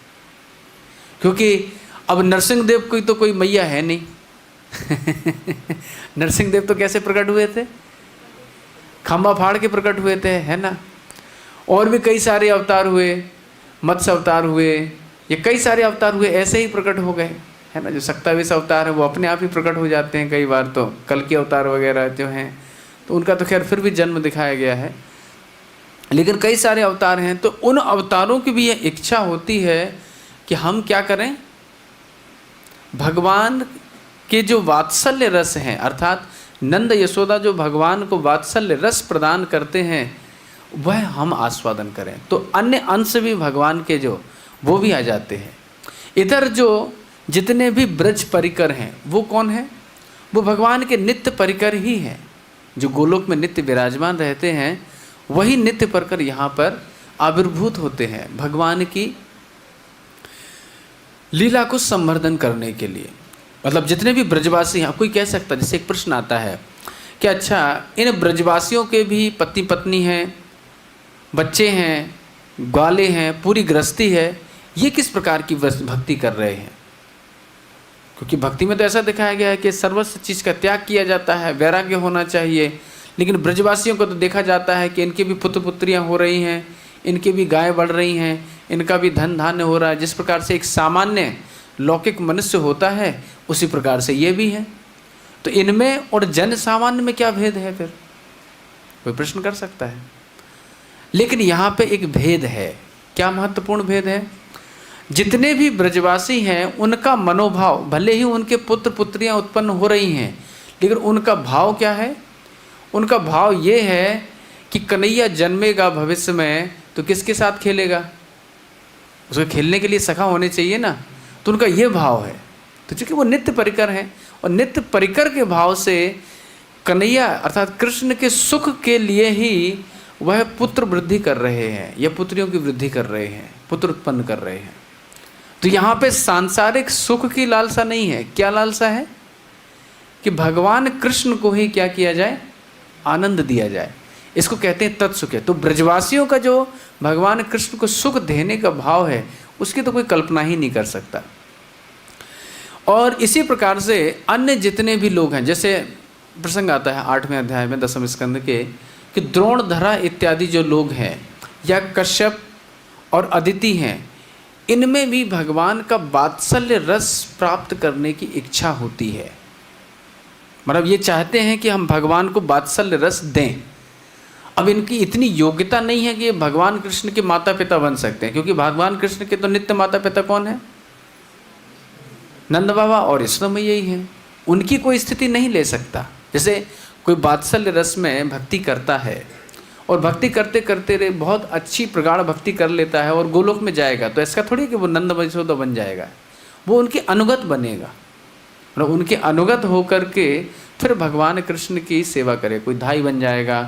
क्योंकि अब नरसिंह देव की तो कोई मैया है नहीं नरसिंह देव तो कैसे प्रकट हुए थे, खंबा फाड़ के प्रकट हुए थे, है ना। और भी कई सारे अवतार हुए, मत्स्य अवतार हुए, ये कई सारे अवतार हुए, ऐसे ही प्रकट हो गए, है ना। जो सक्तावेश अवतार है वो अपने आप ही प्रकट हो जाते हैं कई बार। तो कल के अवतार वगैरह जो हैं तो उनका तो खैर फिर भी जन्म दिखाया गया है, लेकिन कई सारे अवतार हैं। तो उन अवतारों की भी यह इच्छा होती है कि हम क्या करें, भगवान के जो वात्सल्य रस हैं, अर्थात नंद यशोदा जो भगवान को वात्सल्य रस प्रदान करते हैं, वह हम आस्वादन करें। तो अन्य अंश भी भगवान के जो वो भी आ जाते हैं। इधर जो जितने भी ब्रज परिकर हैं वो कौन है, वो भगवान के नित्य परिकर ही हैं। जो गोलोक में नित्य विराजमान रहते हैं वही नित्य परिकर यहाँ पर आविर्भूत होते हैं भगवान की लीला को संवर्धन करने के लिए। मतलब जितने भी ब्रजवासी हैं, कोई कह सकता है, जैसे एक प्रश्न आता है कि अच्छा इन ब्रजवासियों के भी पति पत्नी हैं, बच्चे हैं, ग्वाले हैं, पूरी गृहस्थी है, ये किस प्रकार की भक्ति कर रहे हैं। क्योंकि भक्ति में तो ऐसा दिखाया गया है कि सर्वस्व चीज़ का त्याग किया जाता है, वैराग्य होना चाहिए। लेकिन ब्रजवासियों को तो देखा जाता है कि इनके भी पुत्र पुत्रियाँ हो रही हैं, इनके भी गाय बढ़ रही हैं, इनका भी धन धान्य हो रहा है। जिस प्रकार से एक सामान्य लौकिक मनुष्य होता है उसी प्रकार से ये भी है। तो इनमें और जन सामान्य में क्या भेद है, फिर कोई प्रश्न कर सकता है। लेकिन यहाँ पे एक भेद है। क्या महत्वपूर्ण भेद है, जितने भी ब्रजवासी हैं उनका मनोभाव, भले ही उनके पुत्र पुत्रियाँ उत्पन्न हो रही हैं, लेकिन उनका भाव क्या है, उनका भाव ये है कि कन्हैया जन्मेगा भविष्य में तो किसके साथ खेलेगा, उसको खेलने के लिए सखा होने चाहिए ना। तो उनका ये भाव है। तो चूँकि वो नित्य परिकर हैं और नित्य परिकर के भाव से कन्हैया अर्थात कृष्ण के सुख के लिए ही वह पुत्र वृद्धि कर रहे हैं या पुत्रियों की वृद्धि कर रहे हैं, पुत्र उत्पन्न कर रहे हैं। तो यहाँ पे सांसारिक सुख की लालसा नहीं है। क्या लालसा है कि भगवान कृष्ण को ही क्या किया जाए, आनंद दिया जाए। इसको कहते हैं तत्सुख है। तो ब्रजवासियों का जो भगवान कृष्ण को सुख देने का भाव है उसकी तो कोई कल्पना ही नहीं कर सकता। और इसी प्रकार से अन्य जितने भी लोग हैं, जैसे प्रसंग आता है 8वें अध्याय में 10वें स्कंद के, कि द्रोणधरा इत्यादि जो लोग हैं या कश्यप और अदिति हैं, इनमें भी भगवान का वात्सल्य रस प्राप्त करने की इच्छा होती है। मतलब ये चाहते हैं कि हम भगवान को वात्सल्य रस दें। अब इनकी इतनी योग्यता नहीं है कि ये भगवान कृष्ण के माता पिता बन सकते हैं, क्योंकि भगवान कृष्ण के तो नित्य माता पिता कौन है? नंद बाबा और यशोदा मैया ही हैं। उनकी कोई स्थिति नहीं ले सकता। जैसे कोई वात्सल्य रस में भक्ति करता है और भक्ति करते करते रे बहुत अच्छी प्रगाढ़ भक्ति कर लेता है और गोलोक में जाएगा, तो ऐसा थोड़ी कि वो नंद यशोदा बन जाएगा। वो उनके अनुगत बनेगा, मतलब उनके अनुगत होकर के फिर भगवान कृष्ण की सेवा करे। कोई धाई बन जाएगा,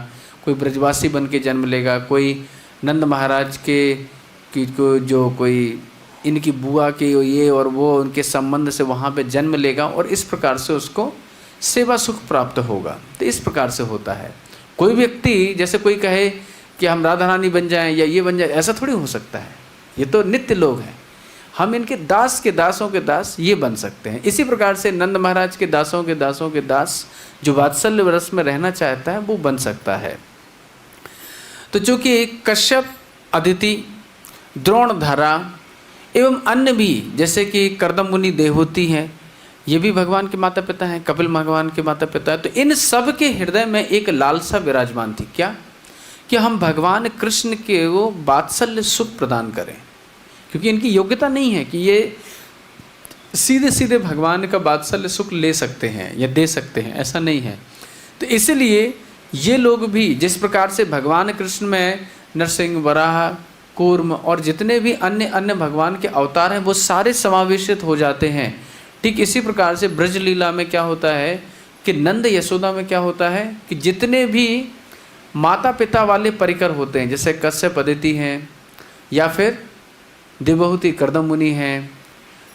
कोई ब्रजवासी बन के जन्म लेगा, कोई नंद महाराज के की को जो कोई इनकी बुआ के ये और वो उनके संबंध से वहाँ पे जन्म लेगा और इस प्रकार से उसको सेवा सुख प्राप्त होगा। तो इस प्रकार से होता है। कोई व्यक्ति जैसे कोई कहे कि हम राधा रानी बन जाएं या ये बन जाए, ऐसा थोड़ी हो सकता है। ये तो नित्य लोग हैं, हम इनके दास के दासों के दास ये बन सकते हैं। इसी प्रकार से नंद महाराज के दासों के दासों के दास जो वात्सल्य रस में रहना चाहता है वो बन सकता है। तो चूंकि कश्यप, अदिति, द्रोणधरा एवं अन्य भी जैसे कि कर्दम मुनि, देवहूति हैं, ये भी भगवान के माता पिता हैं, कपिल भगवान के माता पिता हैं। तो इन सब के हृदय में एक लालसा विराजमान थी। क्या? कि हम भगवान कृष्ण के वो वात्सल्य सुख प्रदान करें, क्योंकि इनकी योग्यता नहीं है कि ये सीधे सीधे भगवान का वात्सल्य सुख ले सकते हैं या दे सकते हैं, ऐसा नहीं है। तो इसलिए ये लोग भी जिस प्रकार से भगवान कृष्ण में नरसिंह, वराह, कूर्म और जितने भी अन्य अन्य भगवान के अवतार हैं वो सारे समावेशित हो जाते हैं। ठीक इसी प्रकार से ब्रज लीला में क्या होता है कि नंद यशोदा में क्या होता है कि जितने भी माता पिता वाले परिकर होते हैं, जैसे कश्यप, अदिति हैं या फिर देवहूति, कर्दम मुनि हैं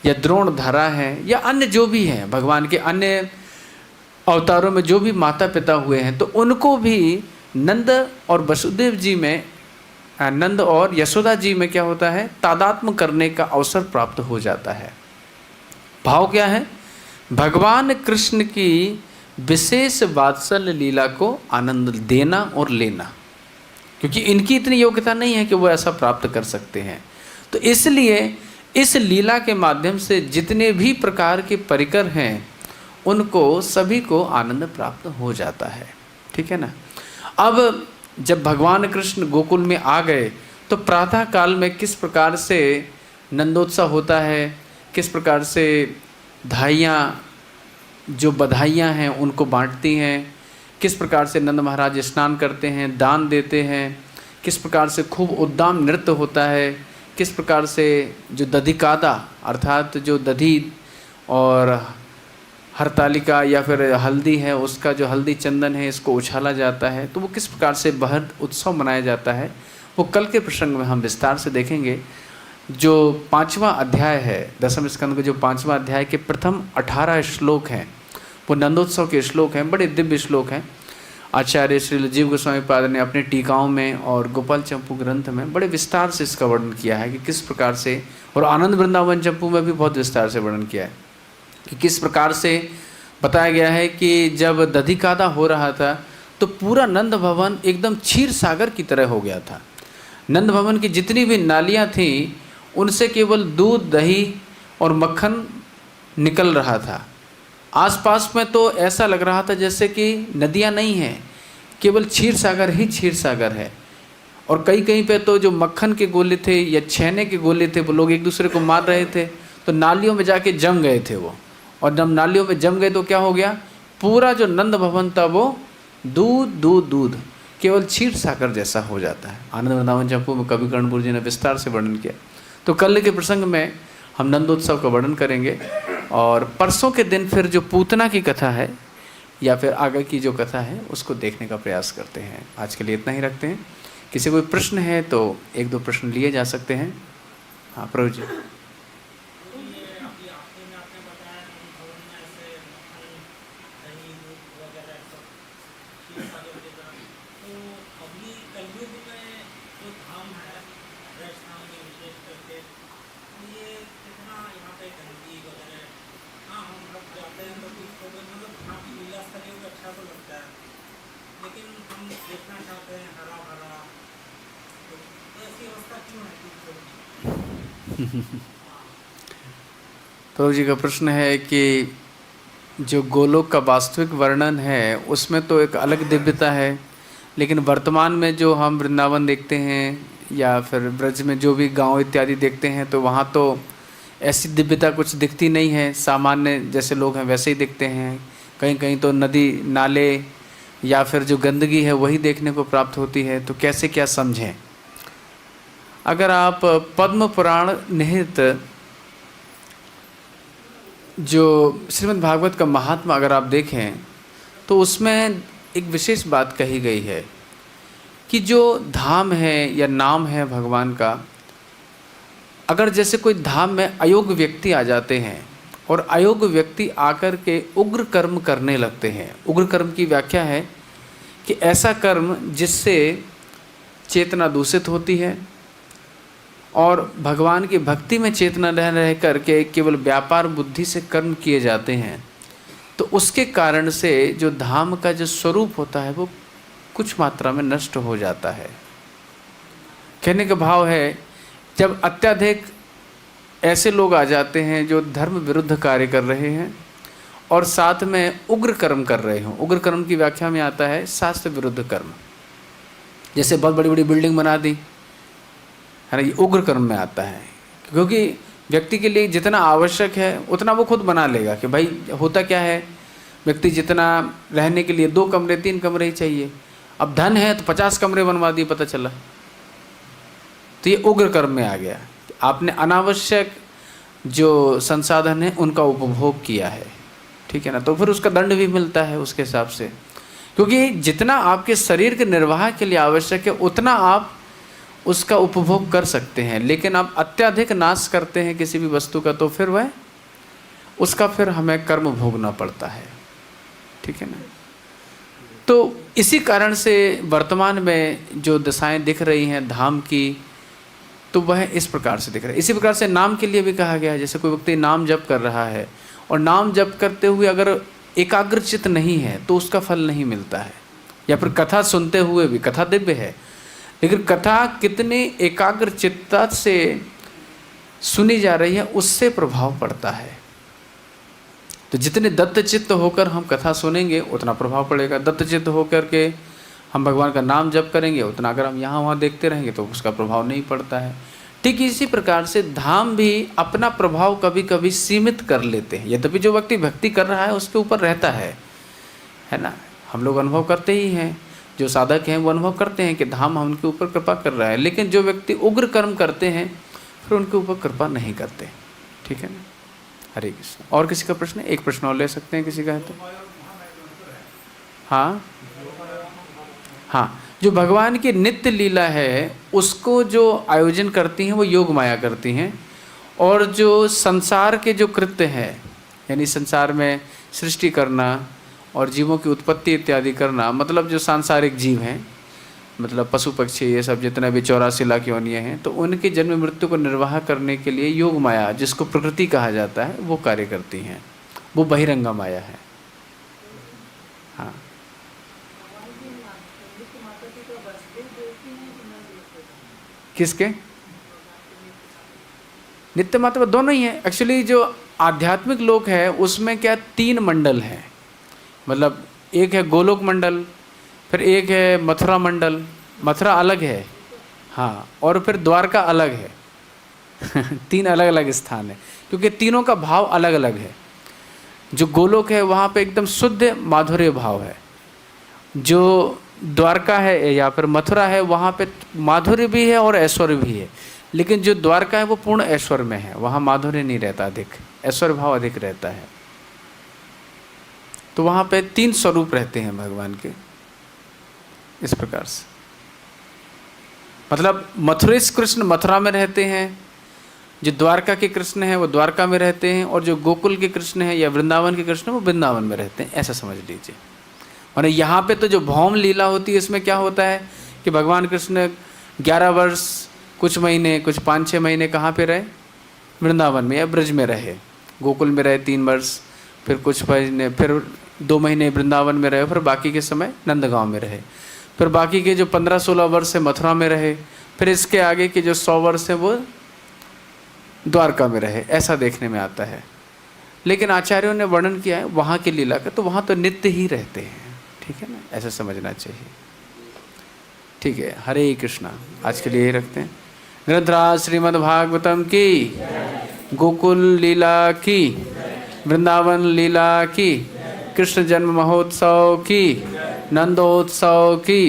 या द्रोणधरा हैं या अन्य जो भी हैं भगवान के अन्य अवतारों में जो भी माता पिता हुए हैं, तो उनको भी नंद और वसुदेव जी में, नंद और यशोदा जी में क्या होता है, तादात्म्य करने का अवसर प्राप्त हो जाता है। भाव क्या है? भगवान कृष्ण की विशेष वात्सल्य लीला को आनंद देना और लेना, क्योंकि इनकी इतनी योग्यता नहीं है कि वो ऐसा प्राप्त कर सकते हैं। तो इसलिए इस लीला के माध्यम से जितने भी प्रकार के परिकर हैं उनको सभी को आनंद प्राप्त हो जाता है। ठीक है ना। अब जब भगवान कृष्ण गोकुल में आ गए तो प्रातः काल में किस प्रकार से नंदोत्सव होता है, किस प्रकार से धाइयाँ जो बधाइयाँ हैं उनको बांटती हैं, किस प्रकार से नंद महाराज स्नान करते हैं, दान देते हैं, किस प्रकार से खूब उद्दाम नृत्य होता है, किस प्रकार से जो दधिकादा अर्थात जो दधी और हरतालिका या फिर हल्दी है उसका जो हल्दी चंदन है इसको उछाला जाता है, तो वो किस प्रकार से बृहद उत्सव मनाया जाता है वो कल के प्रसंग में हम विस्तार से देखेंगे। जो 5वां अध्याय है 10वें स्कंद का, जो 5वां अध्याय के प्रथम 18 श्लोक हैं वो नंदोत्सव के श्लोक हैं, बड़े दिव्य श्लोक हैं। आचार्य श्री जीव गोस्वामी पाद ने अपने टीकाओं में और गोपाल चंपू ग्रंथ में बड़े विस्तार से इसका वर्णन किया है कि किस प्रकार से, और आनंद वृंदावन चंपू में भी बहुत विस्तार से वर्णन किया है कि किस प्रकार से बताया गया है कि जब दधिकादा हो रहा था तो पूरा नंद भवन एकदम क्षीर सागर की तरह हो गया था। नंद भवन की जितनी भी नालियाँ थीं उनसे केवल दूध, दही और मक्खन निकल रहा था। आसपास में तो ऐसा लग रहा था जैसे कि नदियाँ नहीं हैं, केवल क्षीर सागर ही क्षीर सागर है। और कहीं कहीं पे तो जो मक्खन के गोले थे या छेने के गोले थे वो लोग एक दूसरे को मार रहे थे, तो नालियों में जाके जम गए थे वो। और जब नालियों में जम गए तो क्या हो गया, पूरा जो नंद भवन था वो दूध दूध दूध केवल क्षीर सागर जैसा हो जाता है। आनंद वृंदावन चंपू में कवि कर्णपुर जी ने विस्तार से वर्णन किया। तो कल के प्रसंग में हम नंदोत्सव का वर्णन करेंगे और परसों के दिन फिर जो पूतना की कथा है या फिर आगे की जो कथा है उसको देखने का प्रयास करते हैं। आज के लिए इतना ही रखते हैं। किसी कोई प्रश्न है तो 1-2 प्रश्न लिए जा सकते हैं। हाँ प्रभु जी। हाँ हम लोग जाते हैं तो कुछ तो मतलब वहाँ की लीला स्थली अच्छा तो लेकिन हम देखना चाहते हैं हरा भरा, तो ऐसी अवस्था क्यों है कि प्रभु जी का प्रश्न है कि जो गोलोक का वास्तविक वर्णन है उसमें तो एक अलग दिव्यता है, लेकिन वर्तमान में जो हम वृंदावन देखते हैं या फिर ब्रज में जो भी गांव इत्यादि देखते हैं तो वहाँ तो ऐसी दिव्यता कुछ दिखती नहीं है। सामान्य जैसे लोग हैं वैसे ही दिखते हैं। कहीं कहीं तो नदी नाले या फिर जो गंदगी है वही देखने को प्राप्त होती है। तो कैसे क्या समझें? अगर आप पद्म पुराण निहित जो श्रीमद् भागवत का महात्मा अगर आप देखें तो उसमें एक विशेष बात कही गई है कि जो धाम है या नाम है भगवान का, अगर जैसे कोई धाम में अयोग्य व्यक्ति आ जाते हैं और अयोग्य व्यक्ति आकर के उग्र कर्म करने लगते हैं। उग्र कर्म की व्याख्या है कि ऐसा कर्म जिससे चेतना दूषित होती है और भगवान की भक्ति में चेतना रह करके केवल व्यापार बुद्धि से कर्म किए जाते हैं, तो उसके कारण से जो धाम का जो स्वरूप होता है वो कुछ मात्रा में नष्ट हो जाता है। कहने का भाव है, जब अत्यधिक ऐसे लोग आ जाते हैं जो धर्म विरुद्ध कार्य कर रहे हैं और साथ में उग्र कर्म कर रहे हों। उग्र कर्म की व्याख्या में आता है शास्त्र विरुद्ध कर्म। जैसे बहुत बड़ी बड़ी बिल्डिंग बना दी है ना, ये उग्र कर्म में आता है, क्योंकि व्यक्ति के लिए जितना आवश्यक है उतना वो खुद बना लेगा। कि भाई होता क्या है, व्यक्ति जितना रहने के लिए 2 कमरे 3 कमरे ही चाहिए, अब धन है तो 50 कमरे बनवा दिए, पता चला। तो ये उग्र कर्म में आ गया। आपने अनावश्यक जो संसाधन है उनका उपभोग किया है, ठीक है ना, तो फिर उसका दंड भी मिलता है उसके हिसाब से। क्योंकि जितना आपके शरीर के निर्वाह के लिए आवश्यक है उतना आप उसका उपभोग कर सकते हैं, लेकिन आप अत्यधिक नाश करते हैं किसी भी वस्तु का तो फिर वह उसका फिर हमें कर्म भोगना पड़ता है, ठीक है ना। तो इसी कारण से वर्तमान में जो दशाएं दिख रही हैं धाम की, तो वह इस प्रकार से दिख रहा है। इसी प्रकार से नाम के लिए भी कहा गया है। जैसे कोई व्यक्ति नाम जप कर रहा है और नाम जप करते हुए अगर एकाग्रचित नहीं है तो उसका फल नहीं मिलता है। या फिर कथा सुनते हुए भी, कथा दिव्य है लेकिन कथा कितनी एकाग्रचित्ता से सुनी जा रही है उससे प्रभाव पड़ता है। तो जितने दत्तचित्त होकर हम कथा सुनेंगे उतना प्रभाव पड़ेगा। दत्तचित्त होकर के हम भगवान का नाम जप करेंगे उतना अगर हम यहाँ वहाँ देखते रहेंगे तो उसका प्रभाव नहीं पड़ता है। ठीक इसी प्रकार से धाम भी अपना प्रभाव कभी कभी सीमित कर लेते हैं। यद्यपि जो व्यक्ति भक्ति कर रहा है उसके ऊपर रहता है ना। हम लोग अनुभव करते ही हैं, जो साधक हैं वो अनुभव करते हैं कि धाम उनके ऊपर कृपा कर रहा है। लेकिन जो व्यक्ति उग्र कर्म करते हैं फिर उनके ऊपर कृपा नहीं करते, ठीक है ना। हरे कृष्ण। और किसी का प्रश्न? एक प्रश्न और ले सकते हैं किसी का है तो। हाँ, जो भगवान की नित्य लीला है उसको जो आयोजन करती हैं वो योग माया करती हैं। और जो संसार के जो कृत्य हैं, यानी संसार में सृष्टि करना और जीवों की उत्पत्ति इत्यादि करना, मतलब जो सांसारिक जीव हैं, मतलब पशु पक्षी ये सब जितने भी 84 लाख योनियाँ हैं, तो उनकी जन्म मृत्यु को निर्वाह करने के लिए योग माया, जिसको प्रकृति कहा जाता है, वो कार्य करती हैं। वो बहिरंगा माया है। हाँ, किसके? नित्य माता दोनों ही हैं। एक्चुअली जो आध्यात्मिक लोक है उसमें क्या 3 मंडल हैं। मतलब एक है गोलोक मंडल, फिर एक है मथुरा मंडल। मथुरा अलग है, हाँ, और फिर द्वारका अलग है। 3 अलग अलग स्थान है क्योंकि तीनों का भाव अलग अलग है। जो गोलोक है वहाँ पे एकदम शुद्ध माधुर्य भाव है। जो द्वारका है या फिर मथुरा है वहाँ पे माधुर्य भी है और ऐश्वर्य भी है। लेकिन जो द्वारका है वो पूर्ण ऐश्वर्य में है, वहाँ माधुर्य नहीं रहता, अधिक ऐश्वर्य भाव अधिक रहता है। तो वहाँ पे 3 स्वरूप रहते हैं भगवान के, इस प्रकार से। मतलब मथुरेश कृष्ण मथुरा में रहते हैं, जो द्वारका के कृष्ण हैं वो द्वारका में रहते हैं, और जो गोकुल के कृष्ण हैं या वृंदावन के कृष्ण वो वृंदावन में रहते हैं, ऐसा समझ लीजिए। और यहाँ पे तो जो भौम लीला होती है इसमें क्या होता है कि भगवान कृष्ण 11 वर्ष कुछ महीने, कुछ 5-6 महीने कहाँ पे रहे? वृंदावन में या ब्रज में रहे। गोकुल में रहे 3 वर्ष, फिर कुछ महीने, फिर 2 महीने वृंदावन में रहे, फिर बाकी के समय नंदगांव में रहे, फिर बाकी के जो 15-16 वर्ष है मथुरा में रहे, फिर इसके आगे के जो 100 वर्ष है वो द्वारका में रहे। ऐसा देखने में आता है। लेकिन आचार्यों ने वर्णन किया है वहाँ की लीला का, तो वहाँ तो नित्य ही रहते हैं। ठीक है ना, ऐसा समझना चाहिए। ठीक है, हरे कृष्णा। आज के लिए यही रखते हैं। ग्रंथराज श्रीमद् भागवतम की, गोकुल लीला की, वृंदावन लीला की, कृष्ण जन्म महोत्सव की, नंदोत्सव की।